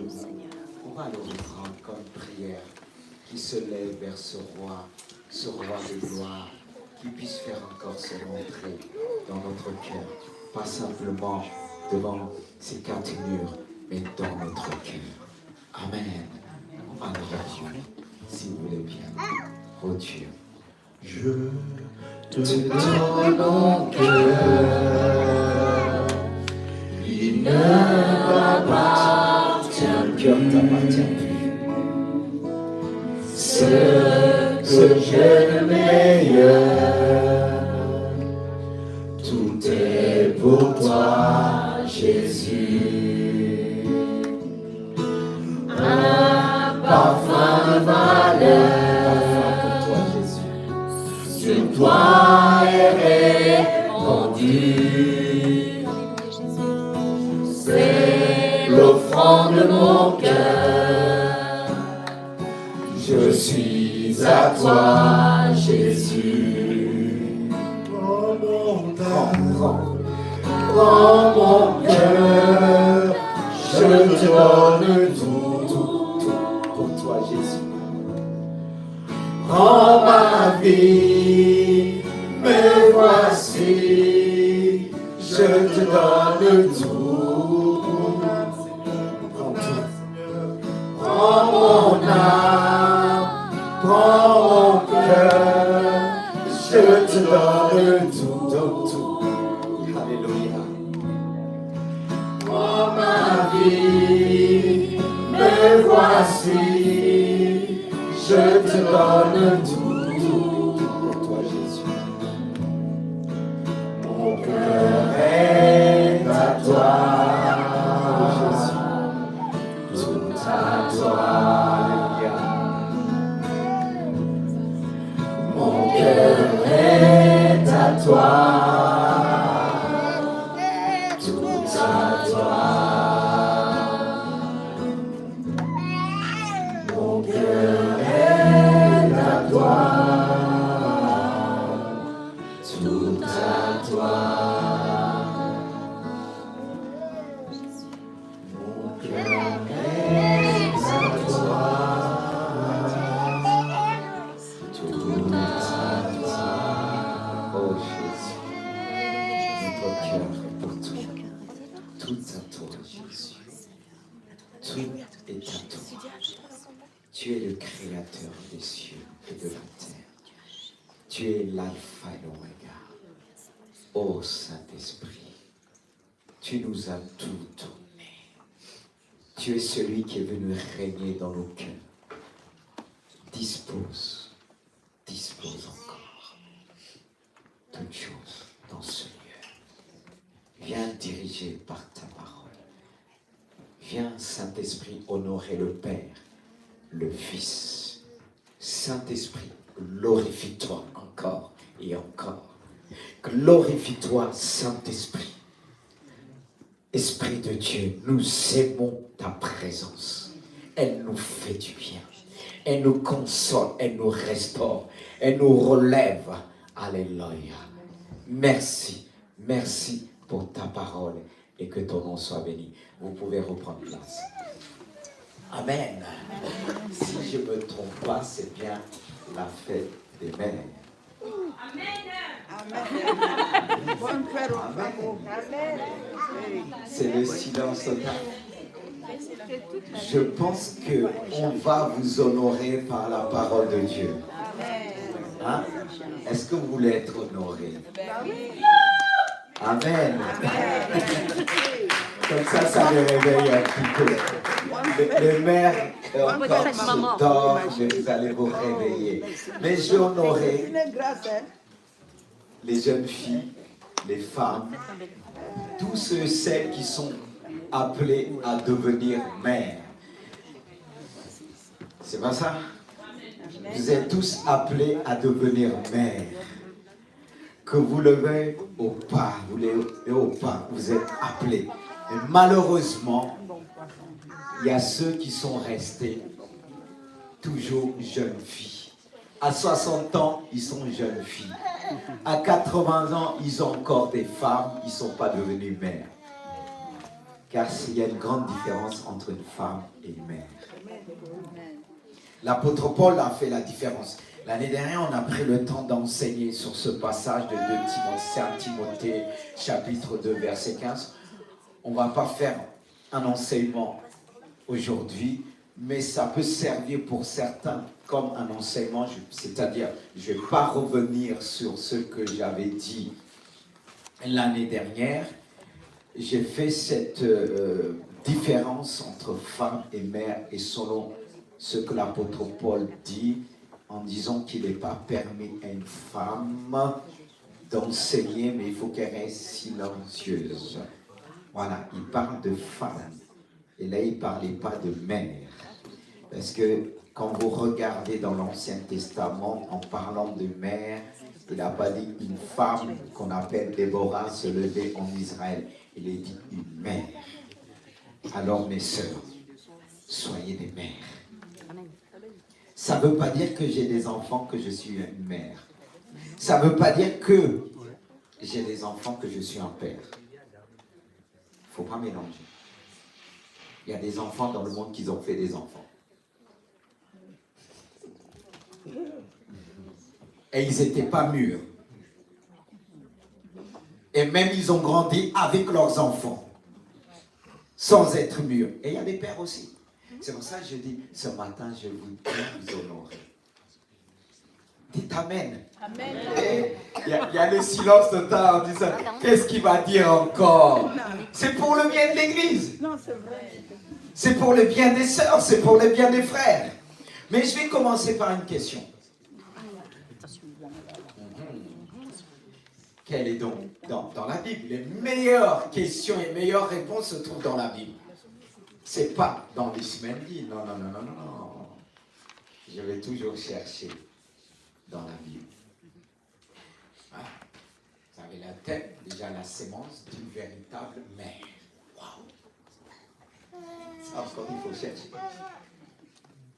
debout. On va le reprendre comme prière qui se lève vers ce roi de gloire, qui puisse faire encore son entrée dans notre cœur. Pas simplement devant ces quatre murs, mais dans notre cœur. Amen. On va le reprendre, si vous voulez bien. Oh Dieu, je te donne mon cœur. Il ne m'appartient plus. Le cœur t'appartient plus. Ce que j'ai de meilleur, tout est pour toi, Jésus. Un parfum de valeur pour toi, Jésus. Sur toi est répandu. C'est l'offrande de mon cœur. Je suis à toi, Jésus. Prends mon cœur. Je te donne tout pour toi, Jésus. Prends ma vie, me voici. Je te donne tout. Prends mon âme, prends mon cœur, je te donne tout. Alléluia. Prends ma vie, me voici, je te donne tout pour toi, Jésus. Mon cœur est à toi. À toi, mon cœur est à toi, tout à toi. Mon cœur est à toi, tout à toi. Mon cœur Tu es le créateur des cieux et de la terre. Tu es l'alpha et l'oméga. Ô Saint-Esprit, tu nous as tout donné. Tu es celui qui est venu régner dans nos cœurs. Dispose encore toutes choses dans ce lieu. Viens diriger par ta parole. Viens, Saint-Esprit, honorer le Père, le Fils. Saint-Esprit, glorifie-toi encore et encore. Glorifie-toi, Saint-Esprit. Esprit de Dieu, nous aimons ta présence. Elle nous fait du bien. Elle nous console, elle nous restaure, elle nous relève. Alléluia. Merci, merci pour ta parole et que ton nom soit béni. Vous pouvez reprendre place. Amen. Si je ne me trompe pas, c'est bien la fête des mères. Amen. C'est le silence total. Je pense qu'on va vous honorer par la parole de Dieu. Hein? Est-ce que vous voulez être honoré? Amen. Comme ça les réveille un petit peu. Les mères encore se dorment, mais vous allez vous réveiller. Mais je vais honorer les jeunes filles, les femmes, tous ceux et celles qui sont appelés à devenir mères. C'est pas ça? Vous êtes tous appelés à devenir mères. Que vous le veuillez ou pas, vous êtes appelés. Et malheureusement, il y a ceux qui sont restés toujours jeunes filles. À 60 ans, ils sont jeunes filles. À 80 ans, ils ont encore des femmes qui ne sont pas devenues mères. car il y a une grande différence entre une femme et une mère. L'apôtre Paul a fait la différence. L'année dernière, on a pris le temps d'enseigner sur ce passage de 2 Timothée, chapitre 2, verset 15. On ne va pas faire un enseignement aujourd'hui, mais ça peut servir pour certains comme un enseignement, c'est-à-dire, je ne vais pas revenir sur ce que j'avais dit l'année dernière. J'ai fait cette différence entre femme et mère, et selon ce que l'apôtre Paul dit, en disant qu'il n'est pas permis à une femme d'enseigner, mais il faut qu'elle reste silencieuse. Voilà, il parle de femme. Et là, il ne parlait pas de mère. Parce que quand vous regardez dans l'Ancien Testament, en parlant de mère, il n'a pas dit une femme qu'on appelle Déborah se levait en Israël. Il a dit une mère. Alors mes sœurs, soyez des mères. Ça ne veut pas dire que j'ai des enfants que je suis une mère. Ça ne veut pas dire que j'ai des enfants que je suis un père. Il ne faut pas mélanger. Il y a des enfants dans le monde qui ont fait des enfants. Et ils n'étaient pas mûrs. Et même ils ont grandi avec leurs enfants, sans être mûrs. Et il y a des pères aussi. C'est pour ça que je dis, ce matin, je vous honorer. Dites Amen. Amen. Il y a le silence total en disant, qu'est-ce qu'il va dire encore? C'est pour le bien de l'Église. Non, c'est vrai. C'est pour le bien des sœurs, c'est pour le bien des frères. Mais je vais commencer par une question. Quelle est donc dans la Bible? Les meilleures questions et les meilleures réponses se trouvent dans la Bible. C'est pas dans les semaines dit. Non. Je vais toujours chercher dans la Bible. Voilà. Vous avez la tête, déjà la sémence d'une véritable mère. Waouh! Ça encore, il faut chercher.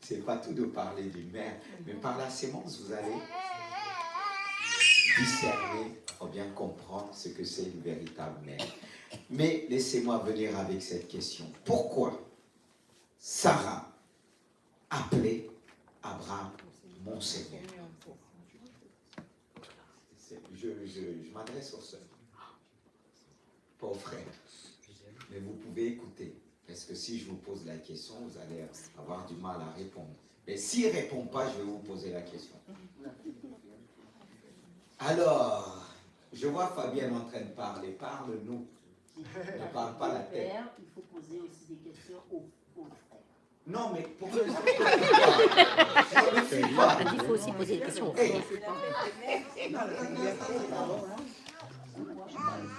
C'est pas tout de parler d'une mère, mais par la sémence, vous allez discerner ou bien comprendre ce que c'est une véritable mère. Mais laissez-moi venir avec cette question. Pourquoi Sarah appelait Abraham mon Seigneur? Je m'adresse aux sœurs, pas aux frères. Mais vous pouvez écouter. Parce que si je vous pose la question, vous allez avoir du mal à répondre. Mais s'il ne répond pas, je vais vous poser la question. Alors, je vois Fabienne en train de parler. Parle-nous. Ne parle pas la tête. Il faut poser aussi des questions aux frères. Non, mais pourquoi Il faut aussi poser des questions aux frères.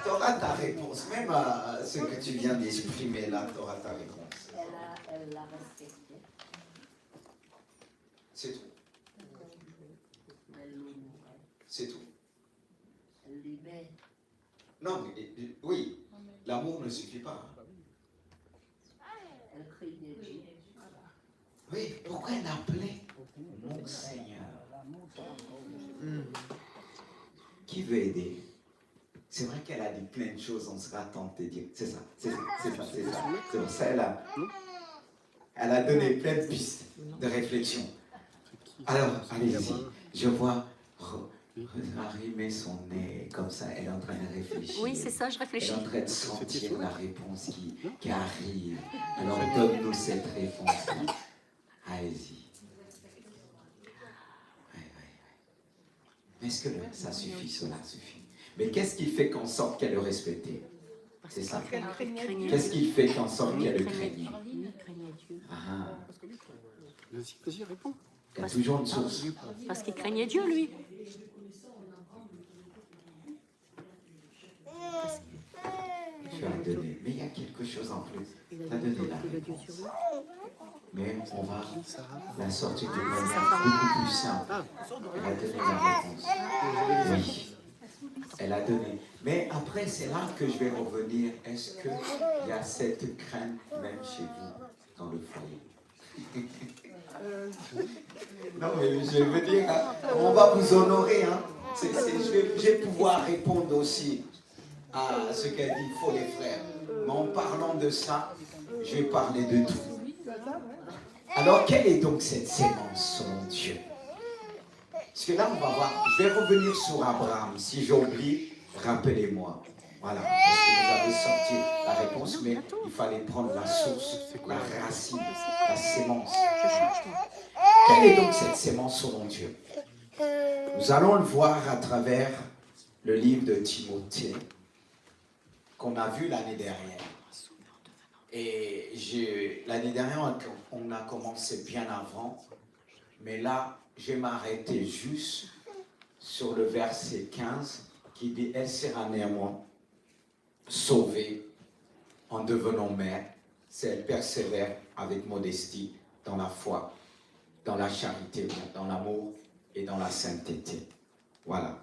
Tu auras ta réponse. Même à ce que tu viens d'exprimer là, tu auras ta réponse. Elle l'a respecté. C'est tout. C'est tout. Elle l'aimait. Non, mais oui, l'amour ne suffit pas. Elle craignait Dieu. Oui, pourquoi elle appelait mon Seigneur? Qui veut aider? C'est vrai qu'elle a dit plein de choses, on sera tenté de dire. C'est ça. C'est pour ça elle a donné plein de pistes de réflexion. Alors, allez-y. Je vois arrimer son nez, comme ça, elle est en train de réfléchir. Oui, c'est ça, je réfléchis. Elle est en train de sentir la réponse qui arrive. Alors, donne-nous cette réponse. Allez-y. Est-ce que ça suffit? Cela suffit. Mais qu'est-ce qui fait qu'en sorte qu'elle le respectait? C'est ça. Qu'est-ce qui fait qu'en sorte qu'elle le craignait? Vas-y, réponds. Il y a toujours une source. Parce qu'il craignait Dieu, lui. Tu as donné. Mais il y a quelque chose en plus. Tu as donné la réponse. Mais on va la sortir de manière beaucoup plus simple. Elle a donné la réponse. Oui. Elle a donné. Mais après, c'est là que je vais revenir. Est-ce qu'il y a cette crainte même chez vous, dans le foyer? Non, mais je veux dire, on va vous honorer. Hein. Je vais pouvoir répondre aussi à ce qu'elle dit, il faut les frères. Mais en parlant de ça, je vais parler de tout. Alors, quelle est donc cette sémence selon Dieu? Parce que là, on va voir, je vais revenir sur Abraham. Si j'oublie, rappelez-moi. Voilà, parce que vous avez sorti la réponse, mais il fallait prendre la source, la racine, la sémence. Quelle est donc cette sémence selon Dieu? Nous allons le voir à travers le livre de Timothée qu'on a vu l'année dernière. Et l'année dernière, on a commencé bien avant, mais là, je vais m'arrêter juste sur le verset 15 qui dit « Elle sera néanmoins sauvée en devenant mère, si elle persévère avec modestie dans la foi, dans la charité, dans l'amour et dans la sainteté. » Voilà.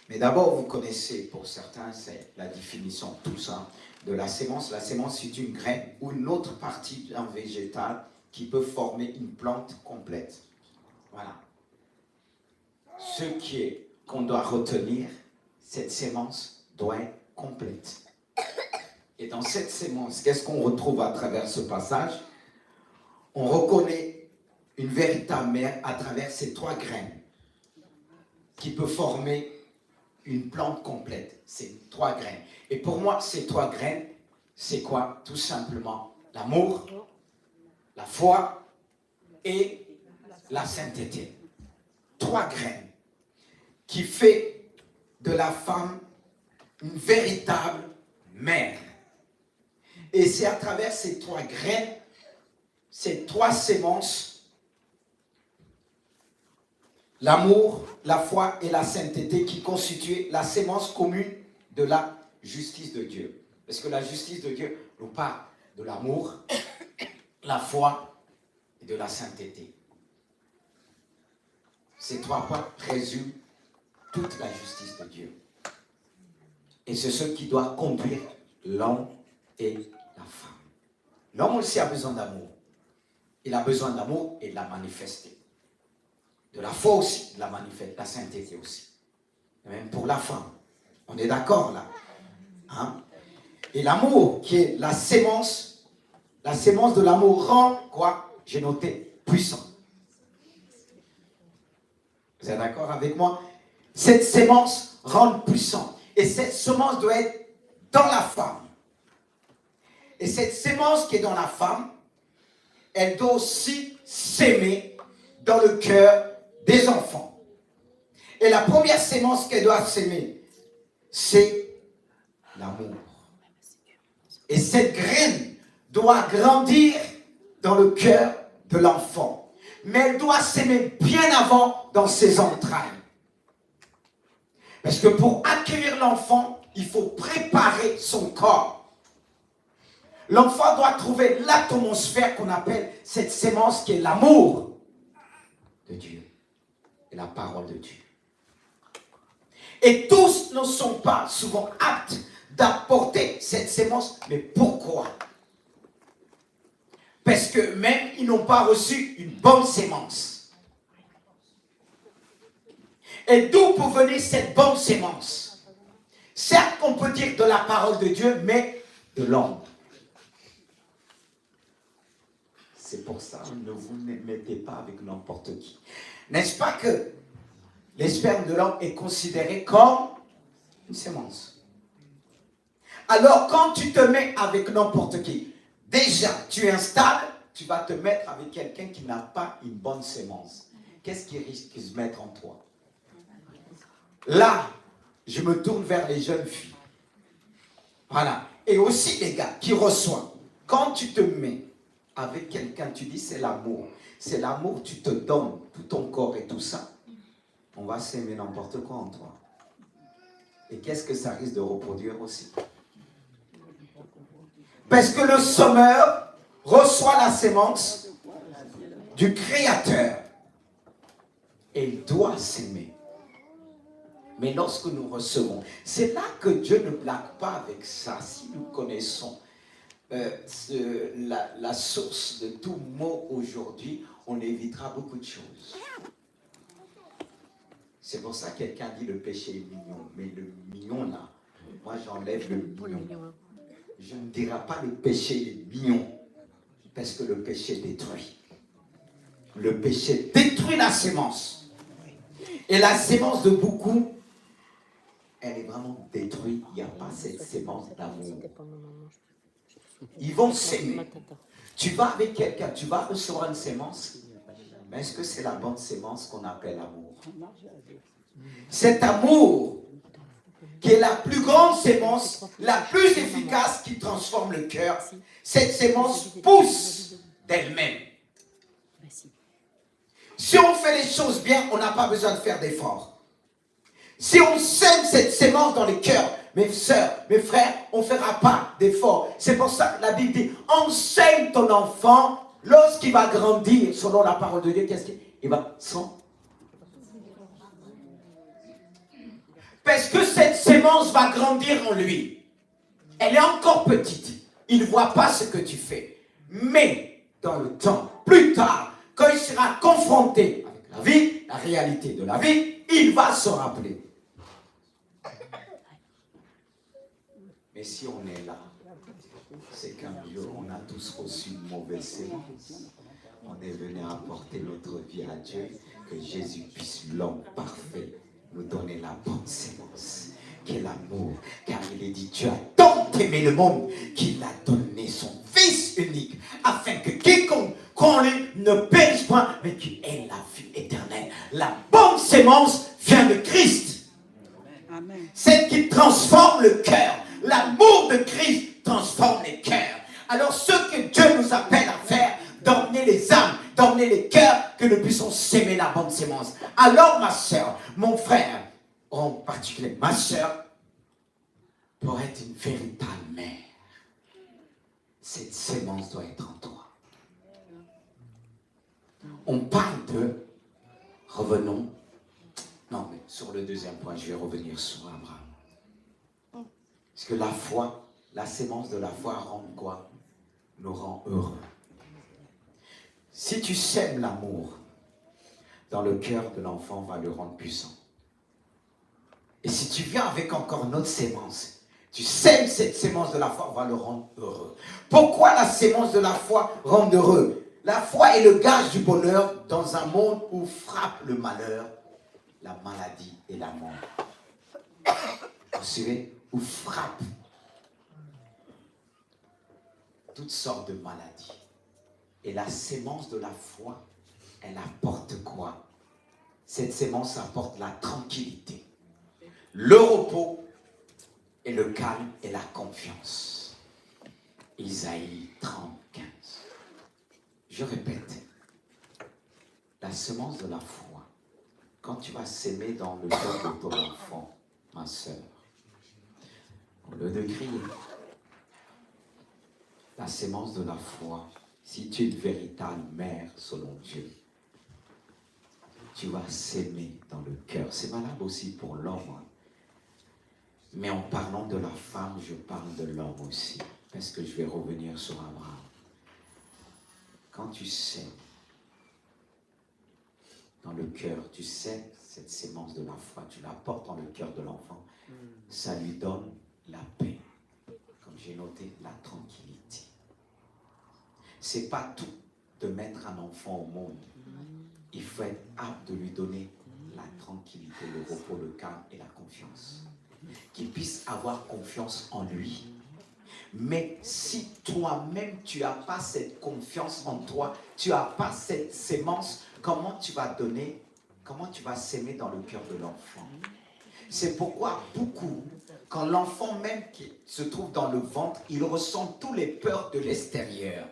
Mais d'abord, vous connaissez, pour certains, c'est la définition, tout ça, de la sémence. La sémence, c'est une graine ou une autre partie d'un végétal qui peut former une plante complète. Voilà. Ce qu'on doit retenir, cette sémence doit être complète. Et dans cette sémence, qu'est-ce qu'on retrouve à travers ce passage? On reconnaît une véritable mère à travers ces 3 graines qui peut former une plante complète. C'est 3 graines. Et pour moi, ces 3 graines, c'est quoi? Tout simplement l'amour, la foi et la sainteté. 3 graines qui fait de la femme une véritable mère. Et c'est à travers ces 3 graines, ces 3 sémences, l'amour, la foi et la sainteté qui constituent la sémence commune de la justice de Dieu. Parce que la justice de Dieu nous parle de l'amour, la foi et de la sainteté. Ces 3 points résument toute la justice de Dieu. Et c'est ce qui doit conduire l'homme et la femme. L'homme aussi a besoin d'amour. Il a besoin d'amour et de la manifester. De la foi aussi, de la manifester, la sainteté aussi. Et même pour la femme. On est d'accord là, hein? Et l'amour, qui est la sémence de l'amour rend, quoi? J'ai noté, puissant. Vous êtes d'accord avec moi? Cette sémence rend puissant. Et cette semence doit être dans la femme. Et cette sémence qui est dans la femme, elle doit aussi s'aimer dans le cœur des enfants. Et la première sémence qu'elle doit s'aimer, c'est l'amour. Et cette graine doit grandir dans le cœur de l'enfant. Mais elle doit s'aimer bien avant dans ses entrailles. Parce que pour accueillir l'enfant, il faut préparer son corps. L'enfant doit trouver l'atmosphère qu'on appelle cette sémence qui est l'amour de Dieu et la parole de Dieu. Et tous ne sont pas souvent aptes d'apporter cette sémence. Mais pourquoi? Parce que même ils n'ont pas reçu une bonne sémence. Et d'où peut venir cette bonne sémence? Certes, on peut dire de la parole de Dieu, mais de l'homme. C'est pour ça, ne vous mettez pas avec n'importe qui. N'est-ce pas que les spermes de l'homme est considéré comme une sémence? Alors, quand tu te mets avec n'importe qui, déjà, tu es instable, tu vas te mettre avec quelqu'un qui n'a pas une bonne sémence. Qu'est-ce qui risque de se mettre en toi? Là, je me tourne vers les jeunes filles. Voilà. Et aussi les gars qui reçoivent. Quand tu te mets avec quelqu'un, tu dis c'est l'amour. C'est l'amour, tu te donnes tout ton corps et tout ça. On va s'aimer n'importe quoi en toi. Et qu'est-ce que ça risque de reproduire aussi? Parce que le semeur reçoit la sémence du Créateur. Et il doit s'aimer. Mais lorsque nous recevons, c'est là que Dieu ne blague pas avec ça. Si nous connaissons la source de tout mot aujourd'hui, on évitera beaucoup de choses. C'est pour ça que quelqu'un dit le péché est mignon. Mais le mignon là, moi j'enlève le mignon. je ne dirai pas le péché est mignon, parce que le péché détruit. Le péché détruit la sémence. Et la sémence de beaucoup, elle est vraiment détruite. Il n'y a pas cette sémence d'amour. Ils vont s'aimer. Tu vas avec quelqu'un, tu vas recevoir une sémence, mais est-ce que c'est la bonne sémence qu'on appelle amour? Cet amour qui est la plus grande sémence, la plus efficace qui transforme le cœur, cette sémence pousse d'elle-même. Si on fait les choses bien, on n'a pas besoin de faire d'efforts. Si on sème cette sémence dans le cœur, mes sœurs, mes frères, on ne fera pas d'efforts. C'est pour ça que la Bible dit, enseigne ton enfant lorsqu'il va grandir, selon la parole de Dieu, qu'est-ce qu'il va sans. Parce que cette sémence va grandir en lui. Elle est encore petite. Il ne voit pas ce que tu fais. Mais dans le temps, plus tard, quand il sera confronté avec la vie, la réalité de la vie, il va se rappeler. Mais si on est là, c'est qu'un jour, on a tous reçu une mauvaise sémence. On est venu apporter notre vie à Dieu, que Jésus puisse, l'homme parfait, nous donner la bonne sémence, qui est l'amour. Car il est dit, Dieu a tant aimé le monde qu'il a donné son Fils unique, afin que quiconque qu'on lui ne périsse point, mais qu'il ait la vie éternelle. La bonne sémence vient de Christ. Amen. Celle qui transforme le cœur. L'amour de Christ transforme les cœurs. Alors ce que Dieu nous appelle à faire, d'emmener les âmes, d'emmener les cœurs, que nous puissions s'aimer la bonne sémence. Alors ma soeur, mon frère, en particulier ma soeur, pour être une véritable mère, cette sémence doit être en toi. On parle de, revenons, non mais sur le deuxième point, je vais revenir sur Abraham. Parce que la foi, la sémence de la foi rend quoi? Nous rend heureux. Si tu sèmes l'amour dans le cœur de l'enfant, va le rendre puissant. Et si tu viens avec encore une autre sémence, tu sèmes cette sémence de la foi, va le rendre heureux. Pourquoi la sémence de la foi rend heureux? La foi est le gage du bonheur dans un monde où frappe le malheur, la maladie et la mort. Vous savez, où frappe toutes sortes de maladies. Et la sémence de la foi, elle apporte quoi? Cette sémence apporte la tranquillité, le repos et le calme et la confiance. Isaïe 30:15. Je répète, la semence de la foi, quand tu vas s'aimer dans le cœur de ton enfant, ma soeur, au lieu de crier, la sémence de la foi, si tu es une véritable mère selon Dieu, tu vas s'aimer dans le cœur. C'est valable aussi pour l'homme. Mais en parlant de la femme, je parle de l'homme aussi. Parce que je vais revenir sur Abraham. Quand tu sèmes dans le cœur, tu sèmes cette sémence de la foi, tu la portes dans le cœur de l'enfant, ça lui donne la paix. Comme j'ai noté, la tranquillité. C'est pas tout de mettre un enfant au monde. Il faut être apte de lui donner la tranquillité, le repos, le calme et la confiance. Qu'il puisse avoir confiance en lui. Mais si toi-même tu n'as pas cette confiance en toi, tu n'as pas cette sémence, comment tu vas donner, comment tu vas s'aimer dans le cœur de l'enfant? C'est pourquoi beaucoup, quand l'enfant même qui se trouve dans le ventre, il ressent toutes les peurs de l'extérieur.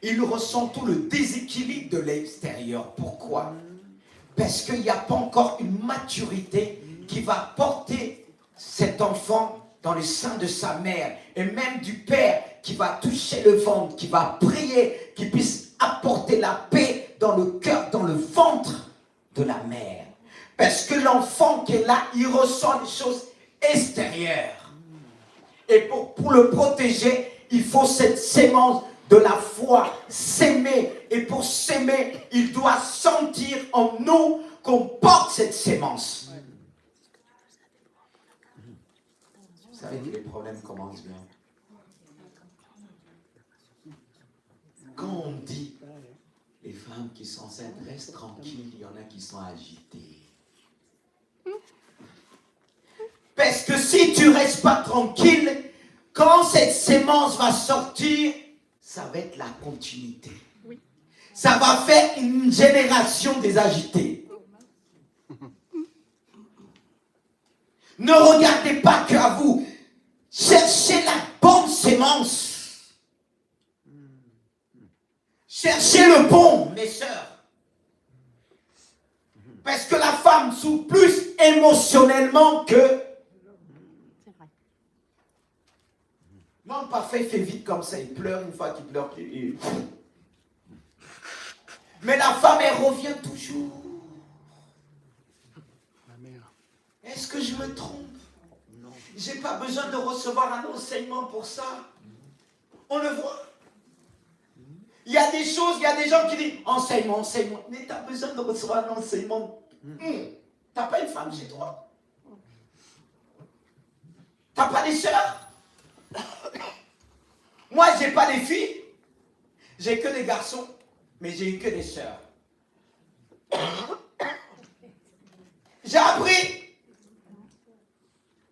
Il ressent tout le déséquilibre de l'extérieur. Pourquoi? Parce qu'il n'y a pas encore une maturité qui va porter cet enfant dans le sein de sa mère, et même du père qui va toucher le ventre, qui va prier, qui puisse apporter la paix dans le cœur, dans le ventre de la mère. Parce que l'enfant qui est là, il ressent des choses extérieures. Et pour le protéger, il faut cette sémence de la foi, s'aimer. Et pour s'aimer, il doit sentir en nous qu'on porte cette sémence. Vous savez que les problèmes commencent bien. Quand on dit les femmes qui sont enceintes restent tranquilles, il y en a qui sont agitées. Parce que si tu ne restes pas tranquille, quand cette sémence va sortir, ça va être la continuité. Oui. Ça va faire une génération des agités. Ne regardez pas qu'à vous. Cherchez la bonne sémence. Cherchez le bon, mes sœurs. Parce que la femme souffre plus émotionnellement que... C'est vrai. L'homme parfait fait vite comme ça, il pleure une fois qu'il pleure. Mais la femme, elle revient toujours. Ma mère. Est-ce que je me trompe? Non. J'ai pas besoin de recevoir un enseignement pour ça. On le voit. Il y a des choses, il y a des gens qui disent enseignement, enseignement. Mais tu as besoin de recevoir un enseignement. T'as pas une femme chez toi? T'as pas des sœurs? Moi, j'ai pas des filles. J'ai que des garçons. Mais j'ai eu que des sœurs. J'ai appris.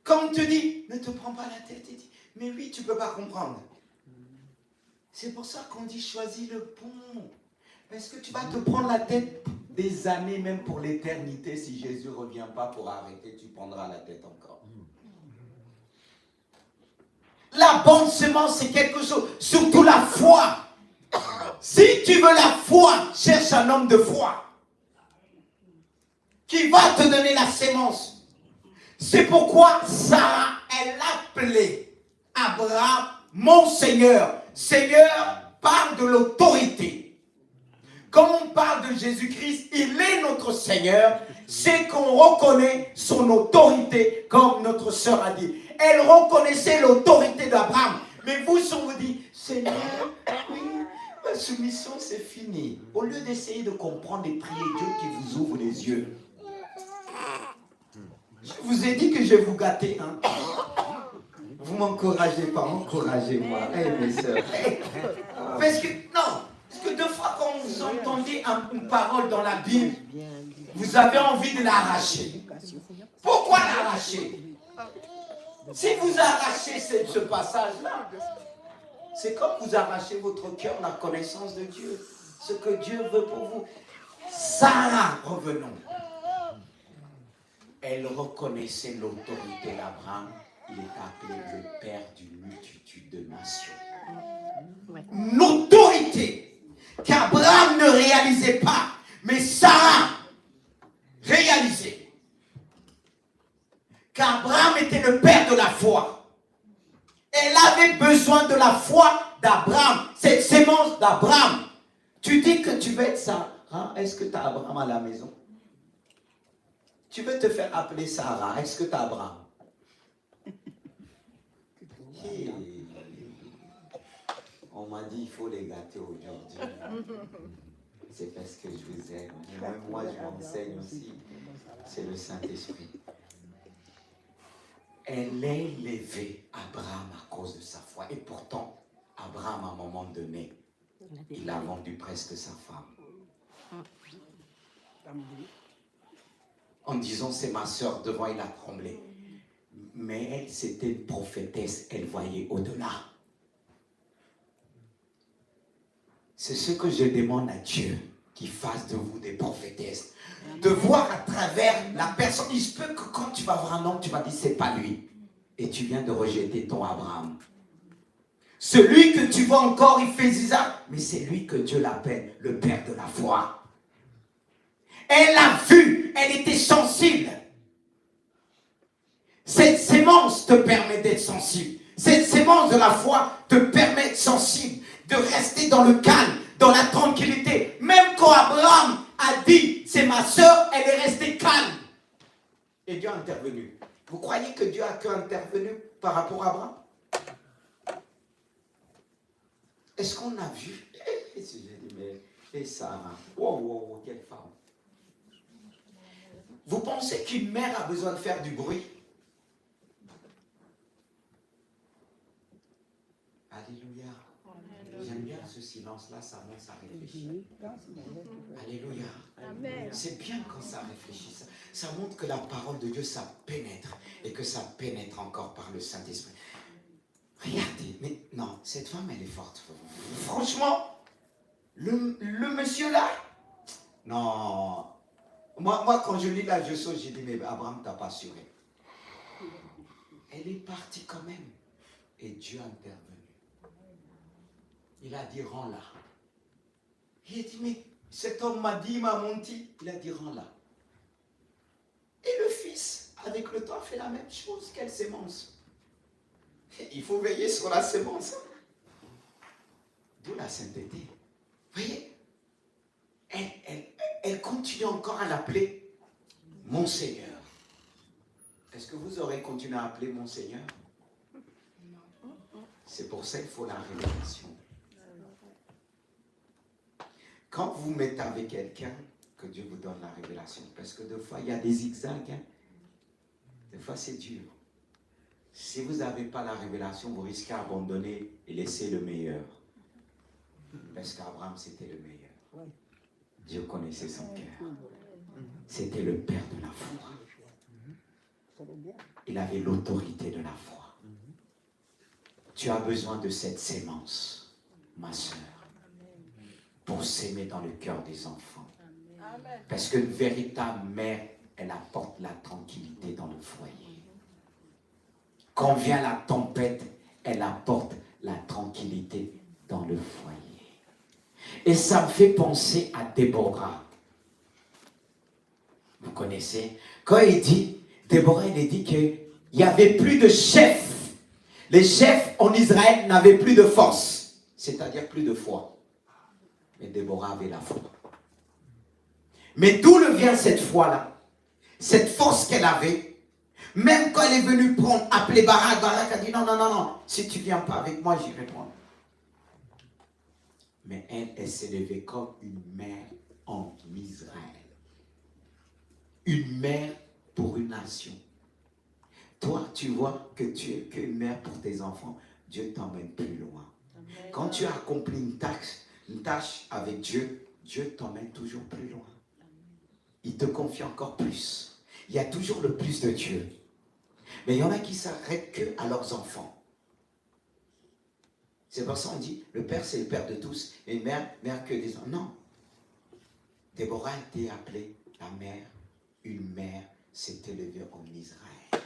Quand on te dit, ne te prends pas la tête, et dis, mais oui, tu ne peux pas comprendre. C'est pour ça qu'on dit, choisis le bon. Parce que tu vas te prendre la tête des années, même pour l'éternité. Si Jésus ne revient pas pour arrêter, tu prendras la tête encore. La bonne semence, c'est quelque chose, surtout la foi. Si tu veux la foi, cherche un homme de foi qui va te donner la sémence. C'est pourquoi Sarah, elle appelait Abraham mon Seigneur. Seigneur parle de l'autorité. Quand on parle de Jésus-Christ, il est notre Seigneur. C'est qu'on reconnaît son autorité, comme notre sœur a dit. Elle reconnaissait l'autorité d'Abraham. Mais vous, on vous dit, Seigneur, oui, ma soumission, c'est fini. Au lieu d'essayer de comprendre et prier Dieu qui vous ouvre les yeux. Je vous ai dit que je vais vous gâter. Hein? Vous m'encouragez pas, encouragez-moi. Mes soeurs. Parce que, non, parce que deux fois quand vous entendez une parole dans la Bible, vous avez envie de l'arracher. Pourquoi l'arracher? Si vous arrachez ce passage-là, c'est comme vous arrachez votre cœur, la connaissance de Dieu. Ce que Dieu veut pour vous. Sarah, revenons. Elle reconnaissait l'autorité d'Abraham. Il est appelé le père d'une multitude de nations. Ouais. L'autorité qu'Abraham ne réalisait pas, mais Sarah réalisait. Qu'Abraham était le père de la foi. Elle avait besoin de la foi d'Abraham, cette sémence d'Abraham. Tu dis que tu veux être Sarah, est-ce que tu as Abraham à la maison? Tu veux te faire appeler Sarah, est-ce que tu as Abraham? On m'a dit il faut les gâter aujourd'hui. C'est parce que je vous aime. Même moi je m'enseigne aussi. C'est le Saint-Esprit. Elle a élevé Abraham à cause de sa foi. Et pourtant, Abraham, à un moment donné, il a vendu presque sa femme. En disant, c'est ma sœur, devant il a tremblé. Mais elle, c'était une prophétesse, elle voyait au-delà. C'est ce que je demande à Dieu, qu'il fasse de vous des prophétesses. De voir à travers la personne. Il se peut que quand tu vas voir un homme, tu vas dire, c'est pas lui. Et tu viens de rejeter ton Abraham. Celui que tu vois encore, il fait Isaac, mais c'est lui que Dieu l'appelle le père de la foi. Elle l'a vu, elle était sensible. Cette sémence te permet d'être sensible. Cette sémence de la foi te permet d'être sensible, de rester dans le calme, dans la tranquillité. Même quand Abraham a dit, c'est ma sœur, elle est restée calme. Et Dieu a intervenu. Vous croyez que Dieu a qu'intervenu par rapport à Abraham? Est-ce qu'on a vu? J'ai dit, mais Sarah, wow, quelle femme. Vous pensez qu'une mère a besoin de faire du bruit? dans ce silence-là, ça monte, ça réfléchit. Alléluia. Amen. C'est bien quand ça réfléchit. Ça montre que la parole de Dieu, ça pénètre. Et que ça pénètre encore par le Saint-Esprit. Regardez, mais non, cette femme, elle est forte. Franchement, le monsieur là, non. Moi, quand je lis là, je saute, j'ai dit, mais Abraham t'a pas assuré. Elle est partie quand même. Et Dieu a intervenu. Il a dit, rends-la. Il a dit, mais cet homme m'a dit, il m'a menti. Il a dit, rends-la. Et le fils, avec le temps, fait la même chose. Quelle sémence. Il faut veiller sur la sémence. D'où la sainteté. Vous voyez, elle continue encore à l'appeler mon Seigneur. Est-ce que vous aurez continué à appeler mon Seigneur? C'est pour ça qu'il faut la révélation. Quand vous mettez avec quelqu'un, que Dieu vous donne la révélation. Parce que des fois, il y a des zigzags. Hein. Des fois, c'est dur. Si vous n'avez pas la révélation, vous risquez d'abandonner et laisser le meilleur. Parce qu'Abraham, c'était le meilleur. Dieu connaissait son cœur. C'était le père de la foi. Il avait l'autorité de la foi. Tu as besoin de cette sémence, ma soeur, pour s'aimer dans le cœur des enfants. Parce qu'une véritable mère, elle apporte la tranquillité dans le foyer. Quand vient la tempête, elle apporte la tranquillité dans le foyer. Et ça me fait penser à Déborah. Vous connaissez? Quand il dit, Déborah, il dit qu'il n'y avait plus de chefs. Les chefs en Israël n'avaient plus de force, c'est-à-dire plus de foi. Mais Déborah avait la foi. Mais d'où vient cette foi-là? Cette force qu'elle avait. Même quand elle est venue appeler Barak, Barak a dit non, si tu ne viens pas avec moi, j'irai prendre. Mais elle s'est levée comme une mère en Israël. Une mère pour une nation. Toi, tu vois que tu es qu'une mère pour tes enfants. Dieu t'emmène plus loin. Amen. Quand tu as accompli une tâche avec Dieu, Dieu t'emmène toujours plus loin. Il te confie encore plus. Il y a toujours le plus de Dieu. Mais il y en a qui s'arrêtent que à leurs enfants. C'est pour ça qu'on dit, le père c'est le père de tous, et une mère que des enfants. Non. Déborah a été appelée la mère. Une mère s'est élevée en Israël.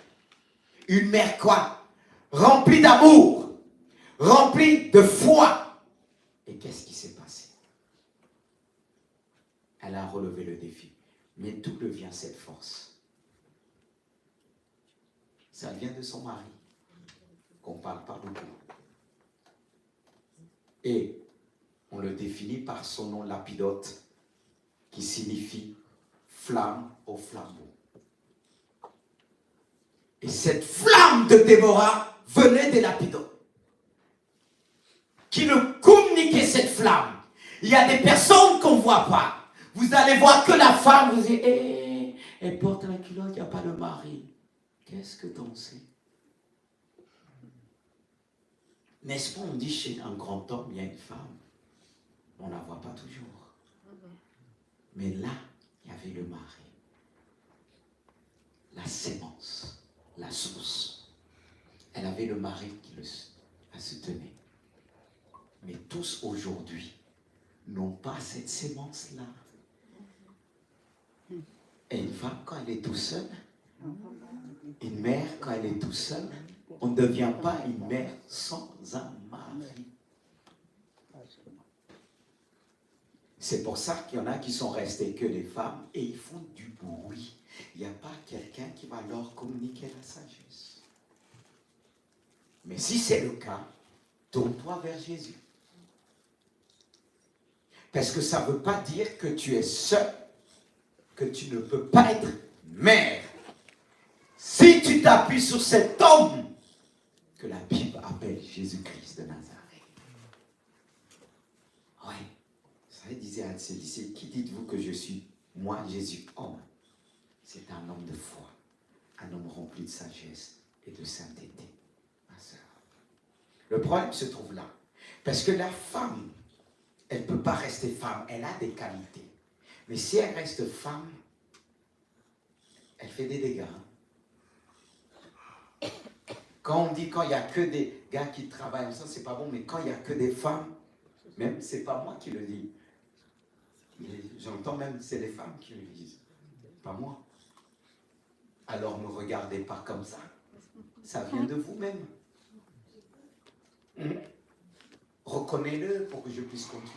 Une mère quoi? Remplie d'amour, remplie de foi. Et qu'est-ce qui s'est passé? Elle a relevé le défi. Mais d'où vient cette force? Ça vient de son mari, qu'on ne parle pas beaucoup. Et on le définit par son nom lapidote, qui signifie flamme au flambeau. Et cette flamme de Déborah venait des lapidotes, qui nous communiquaient cette flamme. Il y a des personnes qu'on ne voit pas. Vous allez voir que la femme, vous dites, elle porte la culotte, il n'y a pas de mari. Qu'est-ce que t'en sais? N'est-ce pas, on dit chez un grand homme, il y a une femme. On ne la voit pas toujours. Mais là, il y avait le mari. La sémence, la source. Elle avait le mari qui la soutenait. Mais tous aujourd'hui n'ont pas cette sémence-là. Et une femme, quand elle est toute seule, une mère, quand elle est toute seule, on ne devient pas une mère sans un mari. C'est pour ça qu'il y en a qui sont restés que des femmes et ils font du bruit. Il n'y a pas quelqu'un qui va leur communiquer la sagesse. Mais si c'est le cas, tourne-toi vers Jésus. Parce que ça ne veut pas dire que tu es seul, que tu ne peux pas être mère. Si tu t'appuies sur cet homme que la Bible appelle Jésus-Christ de Nazareth. Oui. Ça disait à ses disciples, qui dites-vous que je suis? Moi, Jésus, homme. C'est un homme de foi, un homme rempli de sagesse et de sainteté, ma sœur. Le problème se trouve là. Parce que la femme elle ne peut pas rester femme. Elle a des qualités. Mais si elle reste femme, elle fait des dégâts. Quand on dit quand il n'y a que des gars qui travaillent, ça c'est pas bon, mais quand il n'y a que des femmes, même c'est pas moi qui le dis. J'entends même c'est les femmes qui le disent, pas moi. Alors ne regardez pas comme ça. Ça vient de vous-même. Reconnais-le pour que je puisse continuer.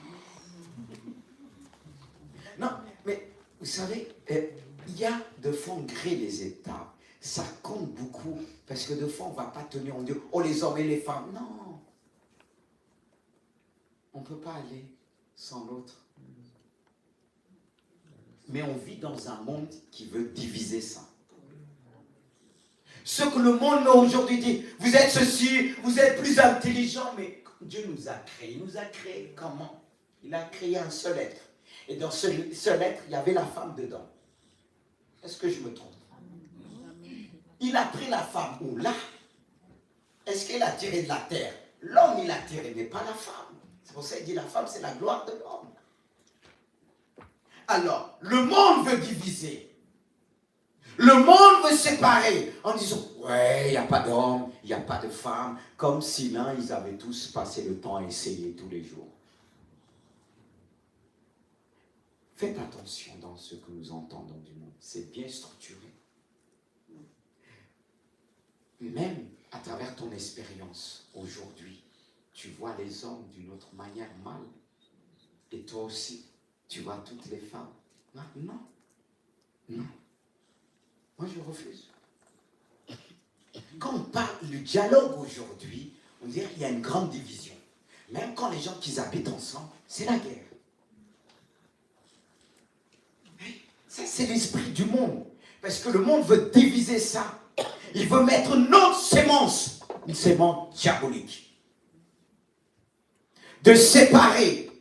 Non, mais vous savez, il y a de fois on gré les étapes. Ça compte beaucoup, parce que de fois on ne va pas tenir en Dieu. Oh, les hommes et les femmes. Non. On ne peut pas aller sans l'autre. Mais on vit dans un monde qui veut diviser ça. Ce que le monde aujourd'hui dit, vous êtes ceci, vous êtes plus intelligent, mais Dieu nous a créés. Il nous a créés comment? Il a créé un seul être. Et dans ce seul être, il y avait la femme dedans. Est-ce que je me trompe? Il a pris la femme où? Là. Est-ce qu'il a tiré de la terre? L'homme, il a tiré, mais pas la femme. C'est pour ça qu'il dit la femme, c'est la gloire de l'homme. Alors, le monde veut diviser. Le monde veut séparer en disant, ouais, il n'y a pas d'homme, il n'y a pas de femme, comme si l'un, ils avaient tous passé le temps à essayer tous les jours. Faites attention dans ce que nous entendons du monde. C'est bien structuré. Même à travers ton expérience aujourd'hui, tu vois les hommes d'une autre manière mal. Et toi aussi, tu vois toutes les femmes. Non, non, non. Moi, je refuse. Quand on parle du dialogue aujourd'hui, on dirait qu'il y a une grande division. Même quand les gens qui habitent ensemble, c'est la guerre. Ça, c'est l'esprit du monde. Parce que le monde veut diviser ça. Il veut mettre notre sémence, une sémence diabolique. De séparer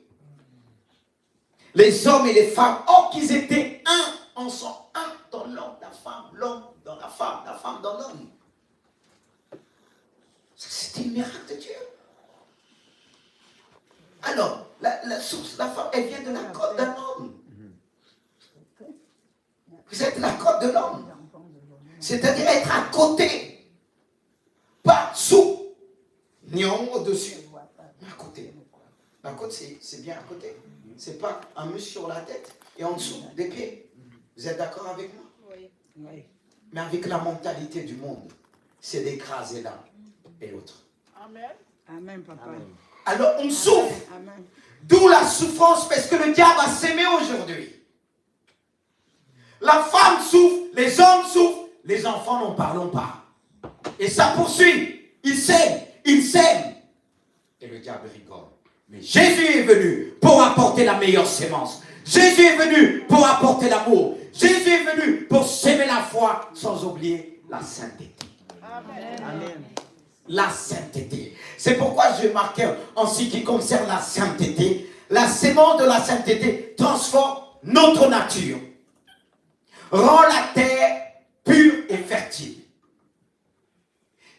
les hommes et les femmes. Or qu'ils étaient un ensemble. Un dans l'homme, l'homme dans la femme dans l'homme. C'était le miracle de Dieu. Alors, la source, la femme, elle vient de la côte d'un homme. Vous êtes la côte de l'homme. C'est-à-dire être à côté. Pas sous, ni en haut, au-dessus. Mais à côté. La côte, c'est bien à côté. C'est pas un muscle sur la tête et en dessous des pieds. Vous êtes d'accord avec moi? Oui. Mais avec la mentalité du monde, c'est d'écraser l'un et l'autre. Amen. Amen, papa. Amen. Alors on souffre. Amen. D'où la souffrance, parce que le diable a sémé aujourd'hui. La femme souffre, les hommes souffrent, les enfants n'en parlons pas. Et ça poursuit. Ils s'aiment. Et le diable rigole. Mais Jésus est venu pour apporter la meilleure sémence. Jésus est venu pour apporter l'amour. Jésus est venu pour s'aimer la foi, sans oublier la sainteté. Amen. Amen. La sainteté. C'est pourquoi je marquais en ce qui concerne la sainteté, la sémence de la sainteté transforme notre nature, rend la terre pure et fertile.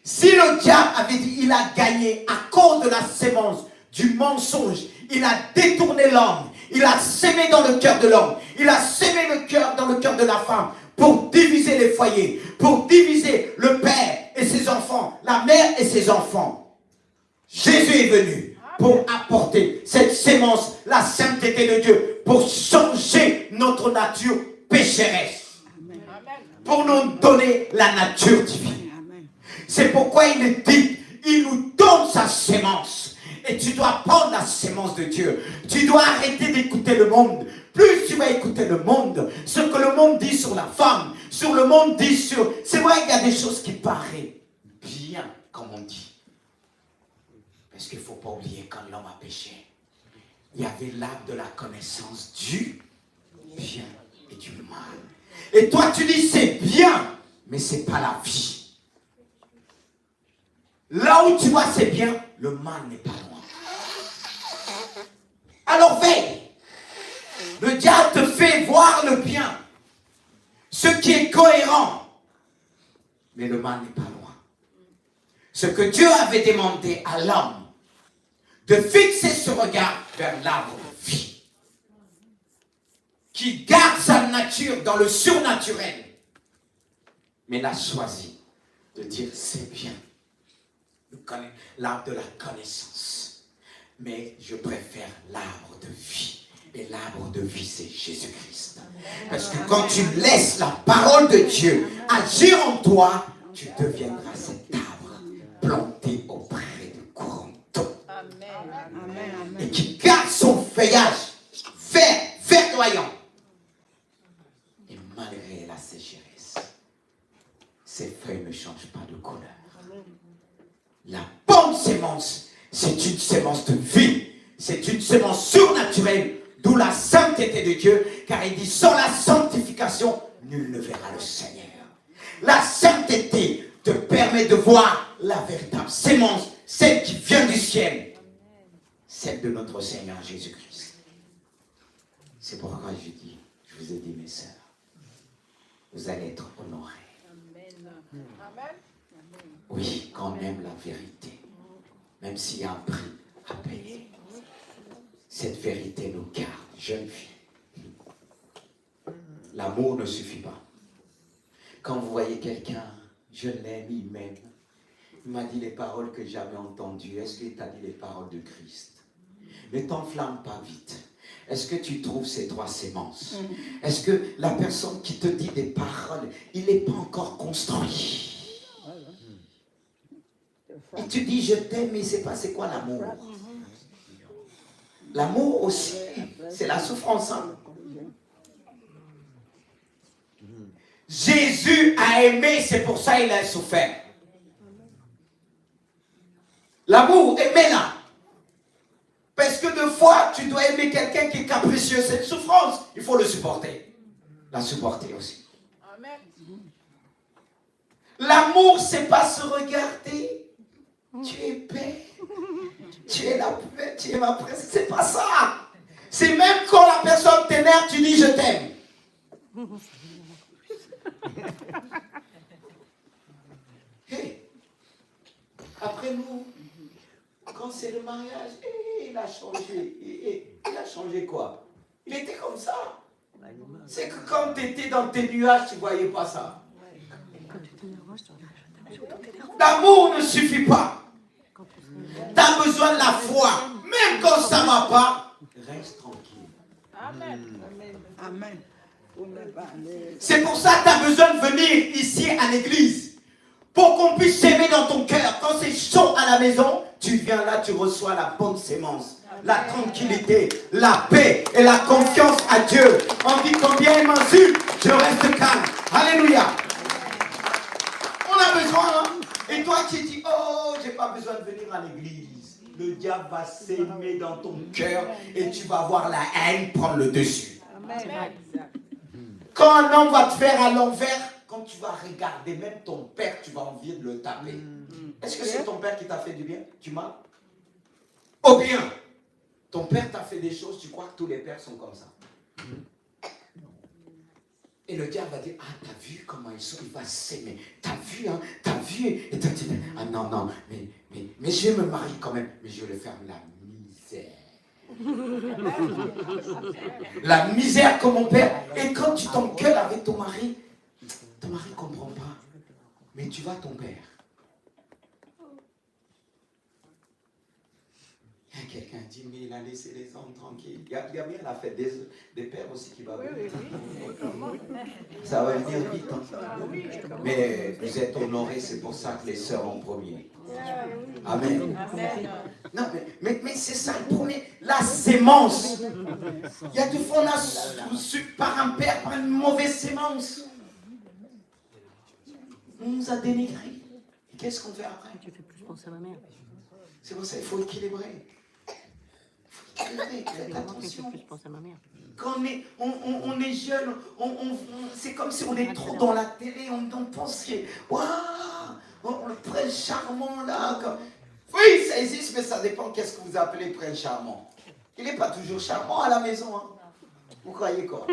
Si le diable avait dit il a gagné à cause de la sémence du mensonge, il a détourné l'homme, il a sémé dans le cœur de l'homme, il a sémé dans le cœur de la femme pour diviser les foyers, pour diviser le père et ses enfants, la mère et ses enfants. Jésus est venu pour apporter cette sémence, la sainteté de Dieu, pour changer notre nature pécheresse, pour nous donner la nature divine. C'est pourquoi il est dit, il nous donne sa sémence. Et tu dois prendre la sémence de Dieu. Tu dois arrêter d'écouter le monde. Plus tu vas écouter le monde, ce que le monde dit sur la femme, sur le monde dit sur... C'est vrai qu'il y a des choses qui paraissent bien, comme on dit. Parce qu'il ne faut pas oublier quand l'homme a péché, il y avait l'arbre de la connaissance du bien et du mal. Et toi tu dis c'est bien, mais ce n'est pas la vie. Là où tu vois c'est bien, le mal n'est pas loin. Alors veille. Le diable te fait voir le bien, ce qui est cohérent. Mais le mal n'est pas loin. Ce que Dieu avait demandé à l'homme, de fixer ce regard vers l'arbre de vie, qui garde sa nature dans le surnaturel, mais n'a choisi de dire c'est bien, l'arbre de la connaissance, mais je préfère l'arbre de vie. Et l'arbre de vie, c'est Jésus-Christ. Parce que quand tu laisses la parole de Dieu agir en toi, tu deviendras cet arbre planté auprès du courant d'eau. Et qui garde son feuillage verdoyant. Et malgré la sécheresse, ses feuilles ne changent pas de couleur. La bonne sémence, c'est une sémence de vie. C'est une sémence surnaturelle. D'où la sainteté de Dieu, car il dit, sans la sanctification, nul ne verra le Seigneur. La sainteté te permet de voir la véritable sémence, celle qui vient du ciel, celle de notre Seigneur Jésus-Christ. C'est pourquoi je vous ai dit, mes sœurs, vous allez être honorés. Amen. Oui, quand même la vérité, même s'il y a un prix à payer. Cette vérité nous garde, jeune fille. L'amour ne suffit pas. Quand vous voyez quelqu'un, je l'aime, il m'aime. Il m'a dit les paroles que j'avais entendues. Est-ce qu'il t'a dit les paroles de Christ? Ne t'enflamme pas vite. Est-ce que tu trouves ces trois sémences? Est-ce que la personne qui te dit des paroles, il n'est pas encore construit? Et tu dis je t'aime, mais c'est pas c'est quoi l'amour? L'amour aussi, c'est la souffrance. Hein? Jésus a aimé, c'est pour ça qu'il a souffert. L'amour, aimez-la. Parce que deux fois, tu dois aimer quelqu'un qui est capricieux. Cette souffrance, il faut le supporter. La supporter aussi. Amen. L'amour, c'est pas se regarder. Tu es paix. Tu es la paix, tu es ma présence. C'est pas ça. C'est même quand la personne t'énerve, tu dis je t'aime. Hey. Après nous, quand c'est le mariage, il a changé. Il a changé quoi? Il était comme ça. C'est que quand tu étais dans tes nuages, tu ne voyais pas ça. L'amour ne suffit pas. Tu as besoin de la foi. Même quand ça ne va pas, reste tranquille. Amen. Amen. C'est pour ça que tu as besoin de venir ici à l'église. Pour qu'on puisse s'aimer dans ton cœur. Quand c'est chaud à la maison, tu viens là, tu reçois la bonne sémence. La tranquillité, la paix et la confiance à Dieu. On dit combien il m'insulte, je reste calme. Alléluia. On a besoin, hein? Et toi qui dis, oh, j'ai pas besoin de venir à l'église. Le diable va s'aimer dans ton cœur et tu vas voir la haine prendre le dessus. Amen. Quand un homme va te faire à l'envers, quand tu vas regarder même ton père, tu vas envie de le taper. Est-ce que c'est ton père qui t'a fait du bien? Tu m'as? Ou bien, ton père t'a fait des choses, tu crois que tous les pères sont comme ça. Et le diable va dire, ah, t'as vu comment ils sont, il va s'aimer. T'as vu, hein, t'as vu. Et toi, tu dis, ah non, non, mais je vais me marier quand même. Mais je vais le faire la misère. La misère comme mon père. Et quand tu t'engueules avec ton mari ne comprend pas. Mais tu vas ton père. Quelqu'un dit, mais il a laissé les hommes tranquilles. Il y a bien la fête des pères aussi qui va venir. Ça va venir vite. Hein. Mais vous êtes honorés, c'est pour ça que les sœurs en premier. Amen. Non, mais c'est ça le premier. La sémence. Il y a des fois, on a su par un père, par une mauvaise sémence. On nous a dénigrés. Et qu'est-ce qu'on fait après? Tu fais plus penser à ma mère. C'est pour ça qu'il faut équilibrer. Faites attention. Quand on est jeune, c'est comme si on est trop dans la télé, on pense que waouh, le prince charmant là. Oui, ça existe, mais ça dépend qu'est-ce que vous appelez prince charmant. Il n'est pas toujours charmant à la maison. Hein. Vous croyez quoi?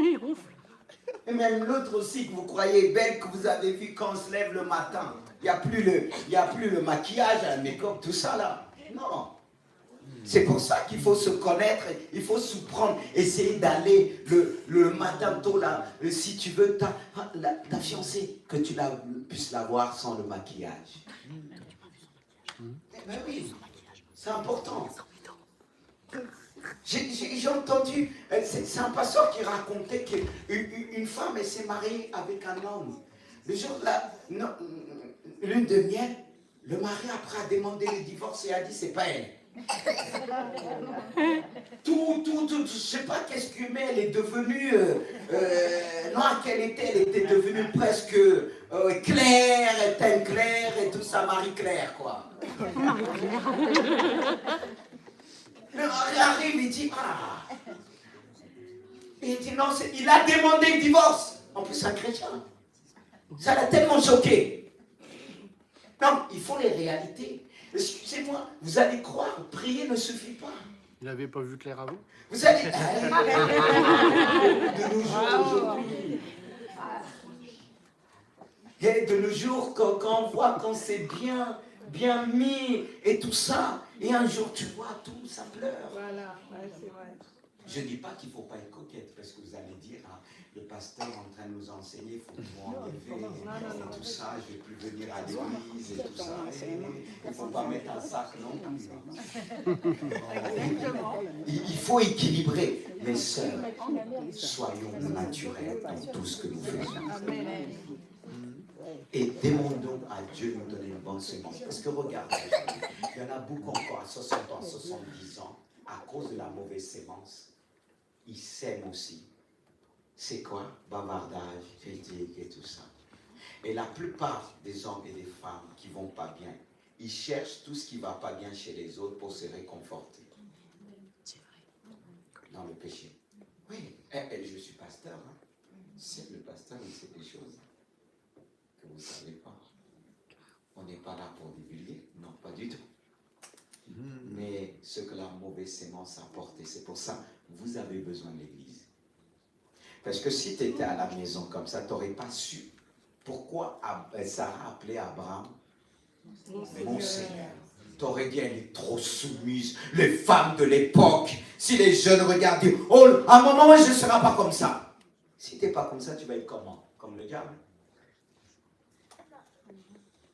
Et même l'autre aussi que vous croyez belle, que vous avez vu quand on se lève le matin. Il n'y a plus le maquillage, le make-up, tout ça là. Non. C'est pour ça qu'il faut se connaître, il faut se prendre, essayer d'aller le matin tôt là, si tu veux, ta fiancée, que tu puisses la voir sans le maquillage. Ben oui, c'est important. J'ai entendu, c'est un pasteur qui racontait qu'une femme, elle s'est mariée avec un homme. Le jour de la lune de miel, le mari après a demandé le divorce et a dit c'est pas elle. Tout, je sais pas qu'est-ce que, mais elle est devenue, noire qu'elle était devenue presque claire, teinte claire et tout ça, Marie-Claire quoi. Le mari arrive, il dit ah. Et il dit non, il a demandé le divorce. En plus, c'est un chrétien. Ça l'a tellement choqué. Non, il faut les réalités. Excusez-moi, vous allez croire, prier ne suffit pas. Il n'avait pas vu clair avant? Vous allez... de nos jours, aujourd'hui. Et de nos jours, quand on voit, quand c'est bien mis et tout ça, et un jour tu vois tout, ça pleure. Voilà, ouais, c'est vrai. Je ne dis pas qu'il ne faut pas être coquette, parce que vous allez dire, hein, le pasteur est en train de nous enseigner, il faut tout enlever, et tout ça, je ne vais plus venir à l'église, et tout ça. Il ne faut pas mettre un sac non plus. Il faut équilibrer. Mes sœurs, soyons naturels dans tout ce que nous faisons. Et demandons à Dieu de nous donner une bonne semence. Parce que regardez, il y en a beaucoup encore à 60 ans, 70 ans, à cause de la mauvaise sémence. Ils sèment aussi. C'est quoi? Bavardage, critique et tout ça. Et la plupart des hommes et des femmes qui ne vont pas bien, ils cherchent tout ce qui ne va pas bien chez les autres pour se réconforter. C'est vrai. Dans le péché. Oui, je suis pasteur. Hein. C'est le pasteur, il sait des choses que vous ne savez pas. On n'est pas là pour divulguer. Non, pas du tout. Mais ce que la mauvaise sémence a apporté, c'est pour ça vous avez besoin de l'église. Parce que si tu étais à la maison comme ça, tu n'aurais pas su pourquoi Sarah appelait Abraham mon Seigneur. Tu aurais dit, elle est trop soumise. Les femmes de l'époque, si les jeunes regardent, disent, oh, à un moment, je ne serai pas comme ça. Si tu n'es pas comme ça, tu vas être comment? Comme le diable?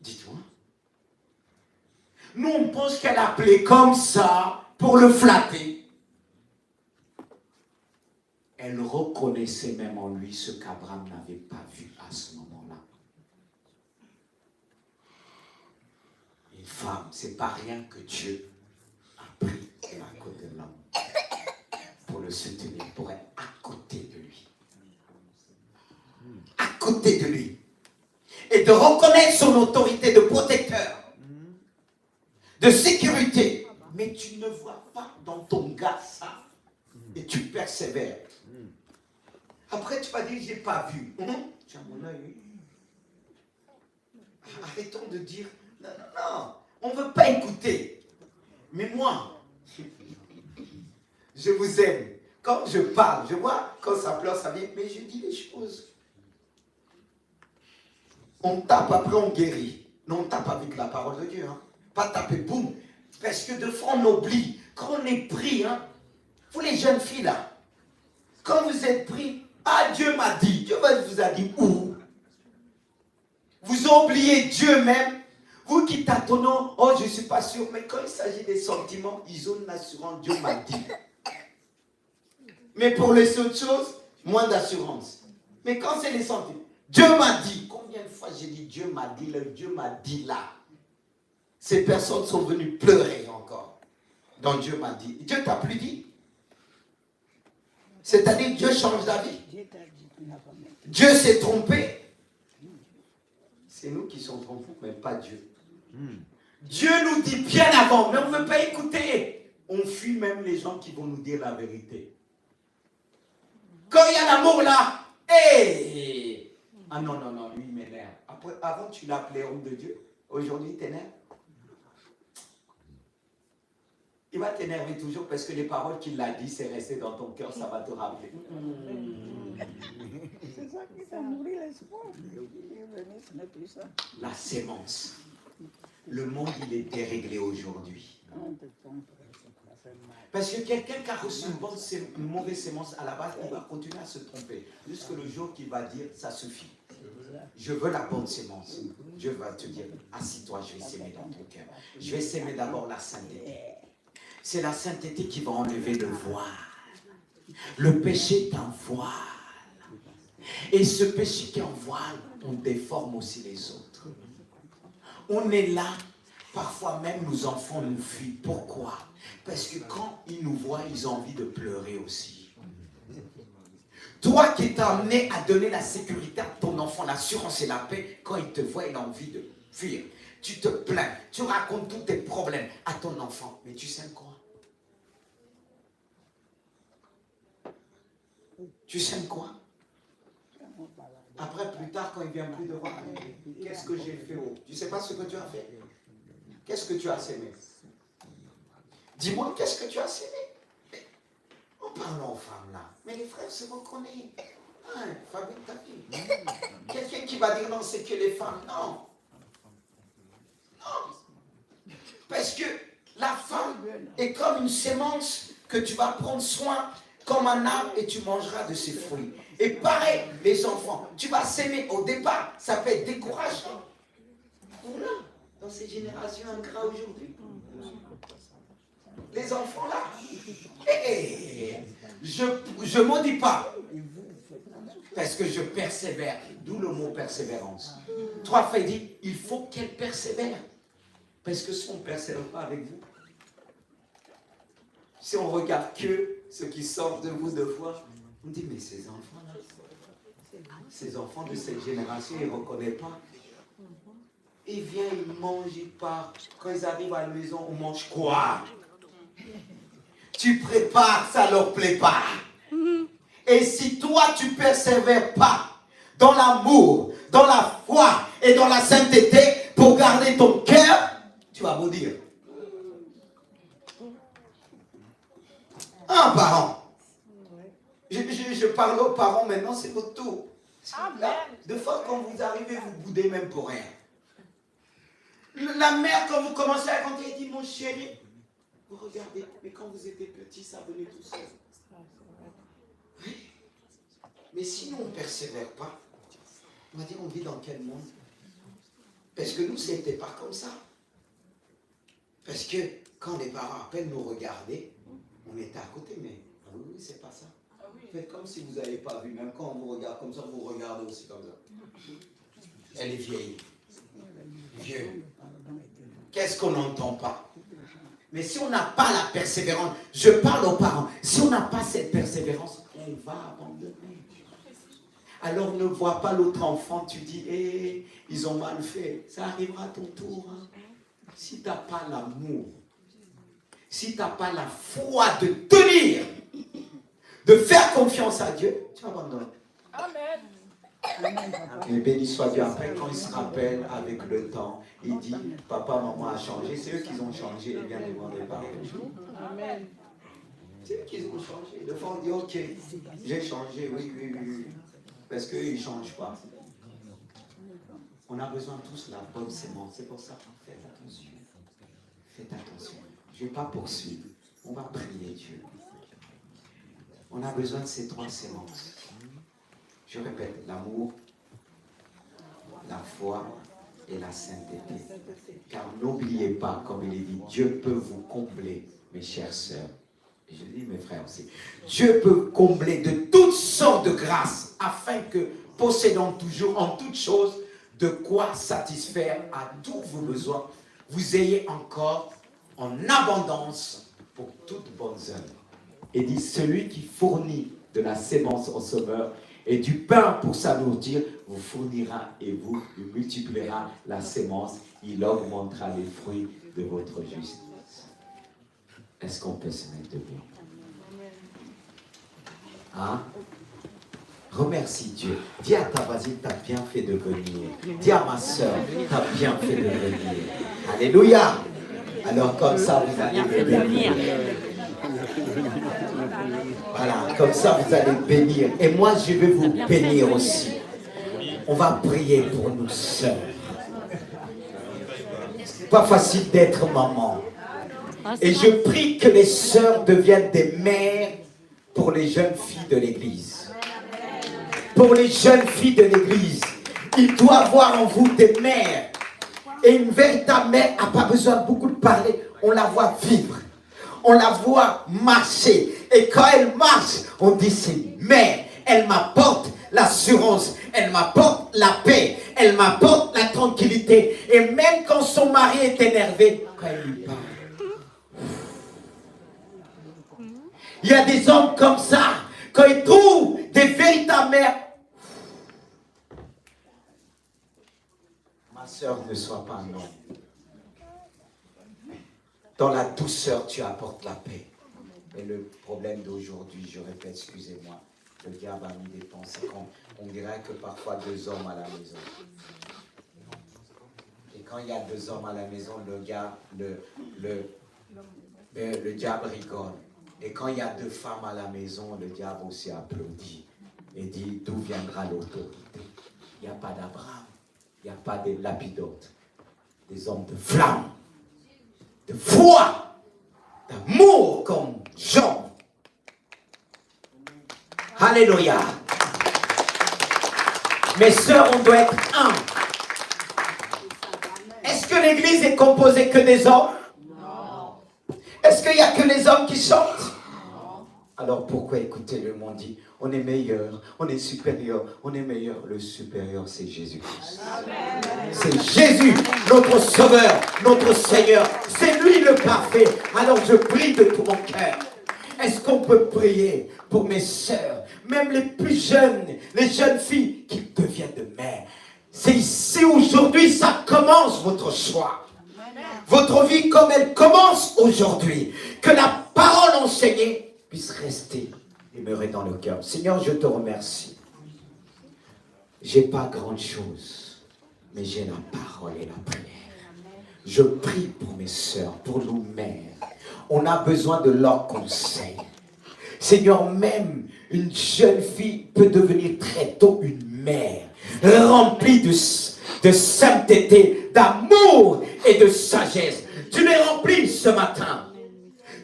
Dites-moi. Nous, on pense qu'elle appelait comme ça pour le flatter. Elle reconnaissait même en lui ce qu'Abraham n'avait pas vu à ce moment-là. Une femme, c'est pas rien que Dieu a pris à côté de l'homme pour le soutenir, pour être à côté de lui. À côté de lui. Et de reconnaître son autorité de protecteur, de sécurité. Mais tu ne vois pas dans ton gars ça. Et tu persévères. Après, tu vas dire, j'ai pas vu. Tu as mon œil. Arrêtons de dire, non, on ne veut pas écouter. Mais moi, je vous aime. Quand je parle, je vois, quand ça pleure, ça vient, mais je dis les choses. On tape, après on guérit. Non, on tape avec la parole de Dieu. Hein. Pas taper, boum. Parce que de fois, on oublie. Quand on est pris, hein, vous les jeunes filles là, quand vous êtes pris, ah, Dieu m'a dit. Dieu vous a dit où? Vous oubliez Dieu même. Vous qui tâtonnez, oh, je ne suis pas sûr. Mais quand il s'agit des sentiments, ils ont une assurance. Dieu m'a dit. Mais pour les autres choses, moins d'assurance. Mais quand c'est les sentiments, Dieu m'a dit. Combien de fois j'ai dit Dieu m'a dit, Dieu m'a dit là. Ces personnes sont venues pleurer encore. Donc Dieu m'a dit. Dieu t'a plus dit. C'est-à-dire que Dieu change d'avis. Dieu s'est trompé. C'est nous qui sommes trompés, mais pas Dieu. Dieu nous dit bien avant, mais on ne veut pas écouter. On fuit même les gens qui vont nous dire la vérité. Quand il y a l'amour là, hey! Ah non, lui il m'énerve. Avant tu l'appelais homme de Dieu, aujourd'hui il t'énerve. Il va t'énerver toujours parce que les paroles qu'il a dit, c'est resté dans ton cœur, ça va te rappeler. C'est ça qui t'a nourri l'espoir. La sémence. Le monde, il est déréglé aujourd'hui. Parce que quelqu'un qui a reçu une mauvaise sémence à la base, il va continuer à se tromper. Jusqu'au jour qu'il va dire, ça suffit. Je veux la bonne sémence. Dieu va te dire, assis-toi, je vais s'aimer dans ton cœur. Je vais s'aimer d'abord la sainteté. C'est la sainteté qui va enlever le voile. Le péché est un voile. Et ce péché qui est un voile, on déforme aussi les autres. On est là, parfois même nos enfants nous fuient. Pourquoi? Parce que quand ils nous voient, ils ont envie de pleurer aussi. Toi qui t'es amené à donner la sécurité à ton enfant, l'assurance et la paix, quand il te voit, il a envie de fuir. Tu te plains, tu racontes tous tes problèmes à ton enfant. Mais tu sais quoi? Tu sais quoi? Après, plus tard, quand il vient plus de voir, qu'est-ce que j'ai fait? Tu ne sais pas ce que tu as fait? Qu'est-ce que tu as sémé? Dis-moi, qu'est-ce que tu as sémé? En parlant aux femmes là, mais les frères se reconnaissent. Hein, fabrique ta vie. Quelqu'un qui va dire non, c'est que les femmes. Non. Non. Parce que la femme est comme une sémence que tu vas prendre soin comme un arbre et tu mangeras de ses fruits. Et pareil, les enfants, tu vas s'aimer au départ, ça peut être décourageant. Voilà, dans ces générations ingrats aujourd'hui. Les enfants là, je ne maudis pas. Parce que je persévère, d'où le mot persévérance. Trois fois il dit, il faut qu'elle persévère. Parce que si on ne persévère pas avec vous, si on regarde que ce qui sort de vous de foi, on dit, mais ces enfants-là, ces enfants de cette génération, ils ne reconnaissent pas. Ils viennent, ils mangent, ils partent. Quand ils arrivent à la maison, on mange quoi? Tu prépares, ça ne leur plaît pas. Et si toi, tu ne persévères pas dans l'amour, dans la foi et dans la sainteté pour garder ton cœur, tu vas maudire. Un parent. Je parle aux parents maintenant, c'est votre tour. Là, deux fois, quand vous arrivez, vous boudez même pour rien. La mère, quand vous commencez à raconter, elle dit, mon chéri, vous regardez, mais quand vous étiez petit, ça venait tout seul. Oui. Mais si nous, on ne persévère pas, on va dire, on vit dans quel monde? Parce que nous, ce n'était pas comme ça. Parce que quand les parents appellent nous regarder, on était à côté, mais oui, c'est pas ça. Faites comme si vous n'avez pas vu. Même quand on vous regarde comme ça, vous regardez aussi comme ça. Elle est vieille. Vieux. Qu'est-ce qu'on n'entend pas? Mais si on n'a pas la persévérance, je parle aux parents, si on n'a pas cette persévérance, on va abandonner. Alors ne vois pas l'autre enfant, tu dis, hé, ils ont mal fait. Ça arrivera à ton tour. Hein. Si tu n'as pas l'amour, si tu n'as pas la foi de tenir, de faire confiance à Dieu, tu abandonnes. Amen. Mais béni soit Dieu. Après, quand il se rappelle avec le temps, il dit, papa, maman a changé. C'est eux qui ont changé. Ils viennent demander pardon. Amen. C'est eux qui ont changé. Le fond dit, ok, j'ai changé, oui. Parce qu'eux, ils ne changent pas. On a besoin tous de la bonne sémence. C'est pour ça, faites attention. Faites attention. Je ne vais pas poursuivre. On va prier Dieu. On a besoin de ces trois sémences. Je répète, l'amour, la foi et la sainteté. Car n'oubliez pas, comme il est dit, Dieu peut vous combler, mes chères sœurs. Et je dis mes frères aussi. Dieu peut vous combler de toutes sortes de grâces afin que, possédant toujours en toutes choses de quoi satisfaire à tous vos besoins, vous ayez encore en abondance pour toutes bonnes œuvres. Et dit, celui qui fournit de la sémence au semeur et du pain pour sa nourriture, vous fournira et vous multipliera la sémence. Il augmentera les fruits de votre justice. Est-ce qu'on peut se mettre debout? Hein? Remercie Dieu. Dis à ta voisine, tu as bien fait de venir. Dis à ma soeur, tu as bien fait de venir. Alléluia. Alors comme ça, vous allez venir. Voilà, comme ça vous allez bénir. Et moi je vais vous bénir aussi. On va prier pour nos sœurs. Pas facile d'être maman. Et je prie que les sœurs deviennent des mères pour les jeunes filles de l'église. Pour les jeunes filles de l'église. Il doit avoir en vous des mères. Et une véritable mère n'a pas besoin de beaucoup de parler. On la voit vivre. On la voit marcher. Et quand elle marche, on dit c'est une mère. Elle m'apporte l'assurance. Elle m'apporte la paix. Elle m'apporte la tranquillité. Et même quand son mari est énervé, quand elle lui parle. Il y a des hommes comme ça. Quand ils trouvent des véritables mères. Ma soeur, ne sois pas un homme. Dans la douceur, tu apportes la paix. Et le problème d'aujourd'hui, je répète, excusez-moi, le diable a mis des pensées. On dirait que parfois 2 hommes à la maison. Et quand il y a 2 hommes à la maison, le diable rigole. Et quand il y a 2 femmes à la maison, le diable aussi applaudit. Et dit, d'où viendra l'autorité? Il n'y a pas d'Abraham, il n'y a pas de lapidotes. Des hommes de flamme, de foi, d'amour comme Jean. Alléluia. Mes sœurs, on doit être un. Est-ce que l'église est composée que des hommes? Non. Est-ce qu'il n'y a que les hommes qui chantent? Non. Alors pourquoi écouter le monde dit, on est meilleur, on est supérieur, on est meilleur. Le supérieur, c'est Jésus-Christ. C'est Jésus, notre Sauveur, notre Seigneur. C'est lui le parfait. Alors je prie de tout mon cœur. Est-ce qu'on peut prier pour mes sœurs, même les plus jeunes, les jeunes filles qui deviennent de mères? C'est ici aujourd'hui, ça commence votre choix. Votre vie comme elle commence aujourd'hui. Que la parole enseignée puisse rester et demeurer dans le cœur. Seigneur, je te remercie. J'ai pas grande chose, mais j'ai la parole et la prière. Je prie pour mes sœurs, pour nous mères. On a besoin de leur conseil. Seigneur, même une jeune fille peut devenir très tôt une mère, remplie de sainteté, d'amour et de sagesse. Tu les remplis ce matin.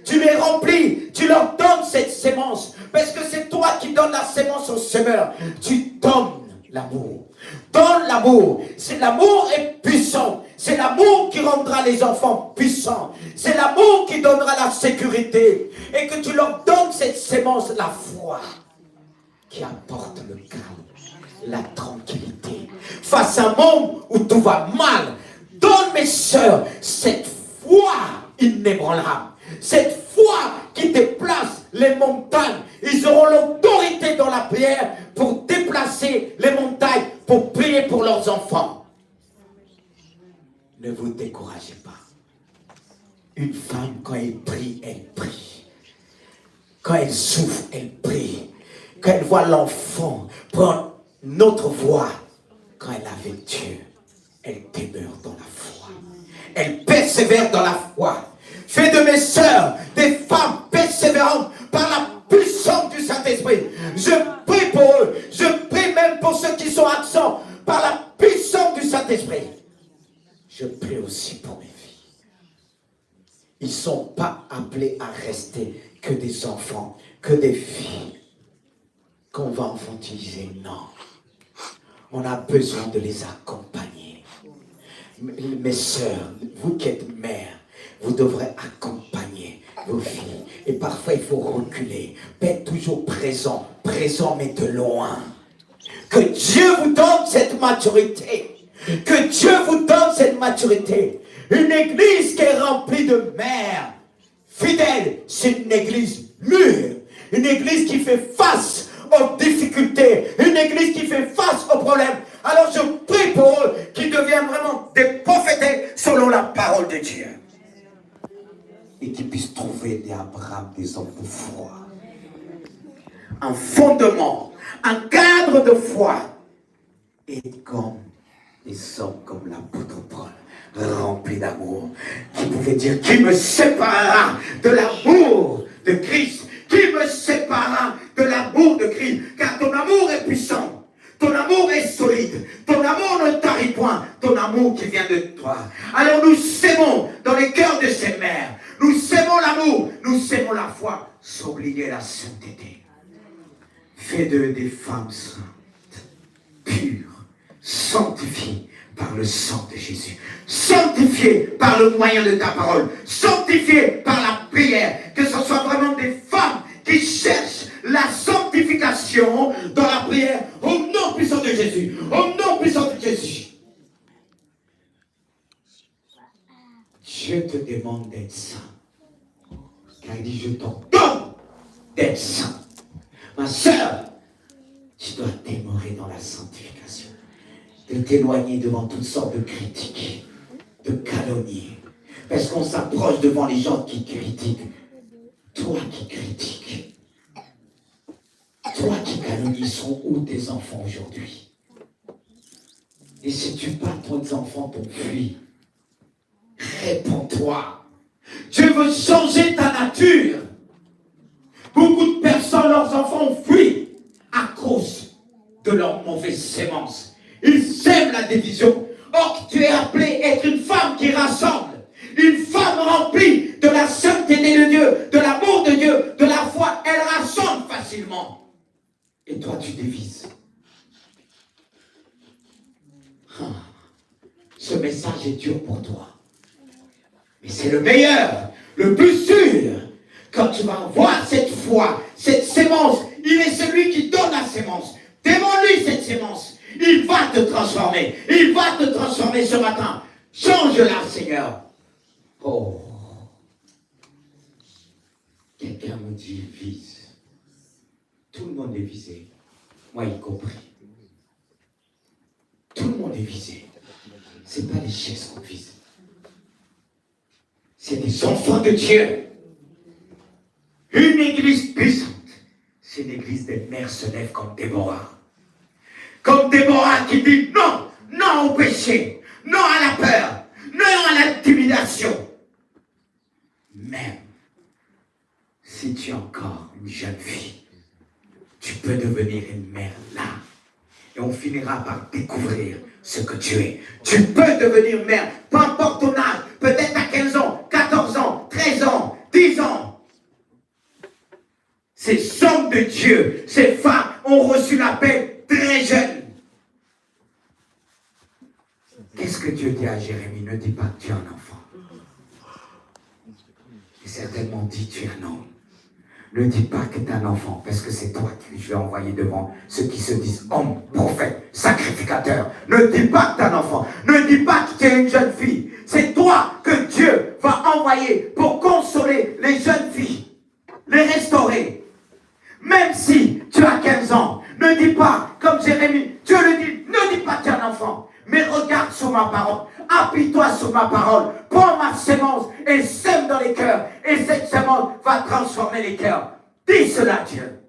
Tu les remplis, tu leur donnes cette sémence. Parce que c'est toi qui donnes la sémence au semeur. Tu donnes l'amour. Donne l'amour. C'est l'amour est puissant. C'est l'amour qui rendra les enfants puissants. C'est l'amour qui donnera la sécurité. Et que tu leur donnes cette sémence, la foi, qui apporte le calme, la tranquillité. Face à un monde où tout va mal, donne mes sœurs cette foi inébranlable. Cette foi qui déplace les montagnes. Ils auront l'autorité dans la prière pour déplacer les montagnes, pour prier pour leurs enfants. Ne vous découragez pas. Une femme, quand elle prie, elle prie. Quand elle souffre, elle prie. Quand elle voit l'enfant prendre notre voix, quand elle est avec Dieu, elle demeure dans la foi. Elle persévère dans la foi. Fais de mes sœurs des femmes persévérantes par la puissance du Saint-Esprit. Je prie pour eux. Je prie même pour ceux qui sont absents par la puissance du Saint-Esprit. Je prie aussi pour mes filles. Ils ne sont pas appelés à rester que des enfants, que des filles qu'on va infantiliser. Non. On a besoin de les accompagner. Mes sœurs, vous qui êtes mères, vous devrez accompagner vos filles. Et parfois, il faut reculer. Pas être toujours présent. Présent, mais de loin. Que Dieu vous donne cette maturité. Que Dieu vous donne cette maturité. Une église qui est remplie de mères fidèles, c'est une église mûre. Une église qui fait face aux difficultés. Une église qui fait face aux problèmes. Alors je prie pour eux qu'ils deviennent vraiment des prophètes selon la parole de Dieu. Et qu'ils puissent trouver des Abraham, des hommes de foi. Un fondement, un cadre de foi. Et comme des hommes comme l'apôtre Paul, remplis d'amour, qui pouvait dire, qui me séparera de l'amour de Christ? Qui me séparera de l'amour de Christ? Car ton amour est puissant. Ton amour est solide. Ton amour ne tarit point. Ton amour qui vient de toi. Alors nous s'aimons dans les cœurs de ces mères. Nous s'aimons fais d'eux des femmes saintes, pures, sanctifiées par le sang de Jésus, sanctifiées par le moyen de ta parole, sanctifiées par la prière, que ce soit vraiment des femmes qui cherchent la sanctification dans la prière, au nom puissant de Jésus, au nom puissant de Jésus. Dieu te demande d'être saint, car il dit, je t'ordonne d'être saint. Ma sœur, tu dois demeurer dans la sanctification, de t'éloigner devant toutes sortes de critiques, de calomnies, parce qu'on s'approche devant les gens qui critiquent. Toi qui critiques, toi qui calomnies, sont où tes enfants aujourd'hui? Et si tu pas tes enfants t'ont fui, réponds-toi. Dieu veut changer ta nature. Beaucoup de personnes, leurs enfants ont fui à cause de leur mauvaise sémence. Ils sèment la division. Or, tu es appelé à être une femme qui rassemble. Une femme remplie de la sainteté de Dieu, de l'amour de Dieu, de la foi. Elle rassemble facilement. Et toi, tu divises. Ce message est dur pour toi. Mais c'est le meilleur, le plus sûr. Quand tu vas voir cette foi, cette sémence, il est celui qui donne la sémence. Demande-lui cette sémence. Il va te transformer. Il va te transformer ce matin. Change-la, Seigneur. Oh. Quelqu'un me dit, vise. Tout le monde est visé. Moi y compris. Tout le monde est visé. Ce n'est pas les chaises qu'on vise. C'est des enfants de Dieu. Une église puissante, c'est une église des mères se lèvent comme Déborah. Comme Déborah qui dit non, non au péché, non à la peur, non à l'intimidation. Même si tu es encore une jeune fille, tu peux devenir une mère là. Et on finira par découvrir ce que tu es. Tu peux devenir mère, peu importe ton âge, peut-être à 15 ans, 14 ans, 13 ans, 10 ans. Ces hommes de Dieu, ces femmes ont reçu l'appel très jeunes. Qu'est-ce que Dieu dit à Jérémie? Ne dis pas que tu es un enfant. Et certainement dit tu es un homme. Ne dis pas que tu es un enfant, parce que c'est toi que je vais envoyer devant ceux qui se disent hommes, prophètes, sacrificateurs. Ne dis pas que tu es un enfant. Ne dis pas que tu es une jeune fille. C'est toi que Dieu va envoyer pour consoler les jeunes filles, les restaurer. Même si tu as 15 ans, ne dis pas, comme Jérémie, Dieu le dit, ne dis pas que tu es un enfant, mais regarde sur ma parole, appuie-toi sur ma parole, prends ma sémence et sème dans les cœurs, et cette sémence va transformer les cœurs. Dis cela, Dieu.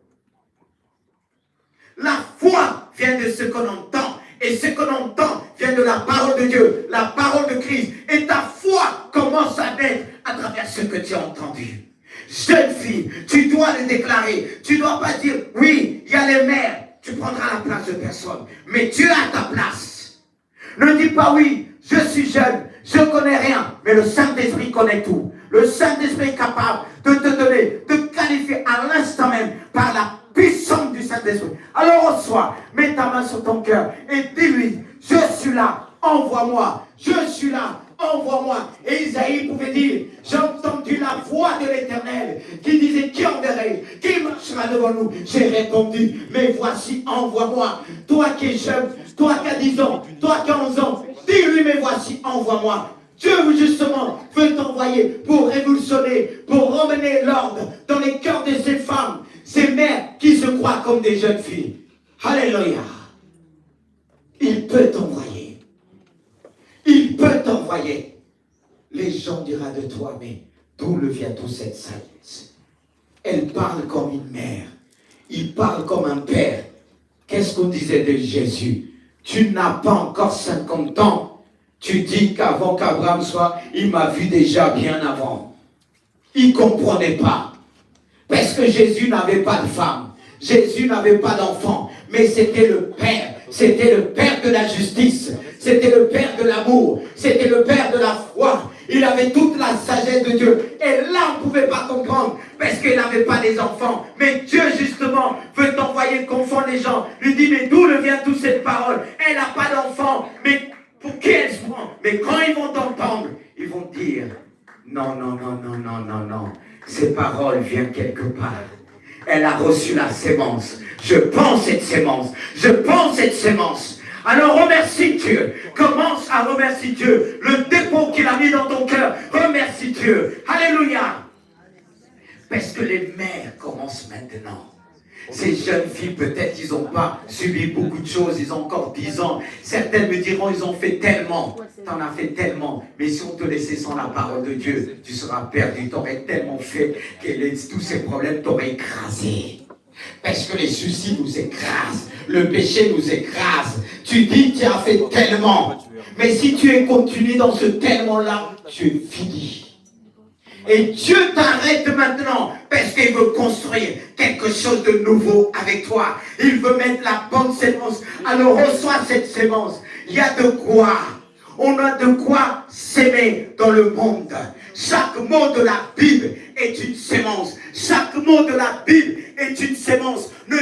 La foi vient de ce qu'on entend, et ce qu'on entend vient de la parole de Dieu, la parole de Christ, et ta foi commence à naître à travers ce que tu as entendu. Jeune fille, tu dois le déclarer. Tu ne dois pas dire, oui, il y a les mères. Tu prendras la place de personne. Mais tu as ta place. Ne dis pas, oui, je suis jeune, je ne connais rien. Mais le Saint-Esprit connaît tout. Le Saint-Esprit est capable de te donner, de qualifier à l'instant même par la puissance du Saint-Esprit. Alors reçois, mets ta main sur ton cœur et dis-lui, je suis là, envoie-moi. Je suis là. Envoie-moi. Et Isaïe pouvait dire, j'ai entendu la voix de l'Éternel qui disait, qui enverrai, qui marchera devant nous. J'ai répondu, mais voici, envoie-moi. Toi qui es jeune, toi qui as 10 ans, toi qui as 11 ans, dis-lui, mais voici, envoie-moi. Dieu, justement, veut t'envoyer pour révolutionner, pour ramener l'ordre dans les cœurs de ces femmes, ces mères qui se croient comme des jeunes filles. Alléluia. Il peut t'envoyer. Il peut t'envoyer. Les gens diront de toi, mais d'où le vient toute cette sagesse? Elle parle comme une mère. Il parle comme un père. Qu'est-ce qu'on disait de Jésus? Tu n'as pas encore 50 ans. Tu dis qu'avant qu'Abraham soit, il m'a vu déjà bien avant. Il ne comprenait pas. Parce que Jésus n'avait pas de femme. Jésus n'avait pas d'enfant. Mais c'était le Père. C'était le Père de la justice. C'était le Père de l'amour. C'était le Père de la foi. Il avait toute la sagesse de Dieu. Et là, on ne pouvait pas comprendre. Parce qu'il n'avait pas des enfants. Mais Dieu, justement, veut t'envoyer voyez confondre les gens. Lui dit, mais d'où vient toute cette parole? Elle n'a pas d'enfant, mais pour qui elle se prend? Mais quand ils vont t'entendre, ils vont dire, non, non, non, non, non, non, non. Ces paroles viennent quelque part. Elle a reçu la sémence. Je pense cette sémence. Je pense cette sémence. Alors remercie Dieu. Commence à remercier Dieu. Le dépôt qu'il a mis dans ton cœur. Remercie Dieu. Alléluia. Parce que les mères commencent maintenant. Ces jeunes filles, peut-être, ils n'ont pas subi beaucoup de choses. Ils ont encore 10 ans. Certaines me diront, ils ont fait tellement. T'en as fait tellement. Mais si on te laissait sans la parole de Dieu, tu seras perdu. Tu aurais tellement fait que tous ces problèmes t'auraient écrasé. Parce que les soucis nous écrasent. Le péché nous écrase. Tu dis, tu as fait tellement. Mais si tu es continué dans ce tellement-là, tu es fini. Et Dieu t'arrête maintenant parce qu'il veut construire quelque chose de nouveau avec toi. Il veut mettre la bonne sémence. Alors reçois cette sémence. Il y a de quoi. On a de quoi s'aimer dans le monde. Chaque mot de la Bible est une sémence. Chaque mot de la Bible est une sémence. Ne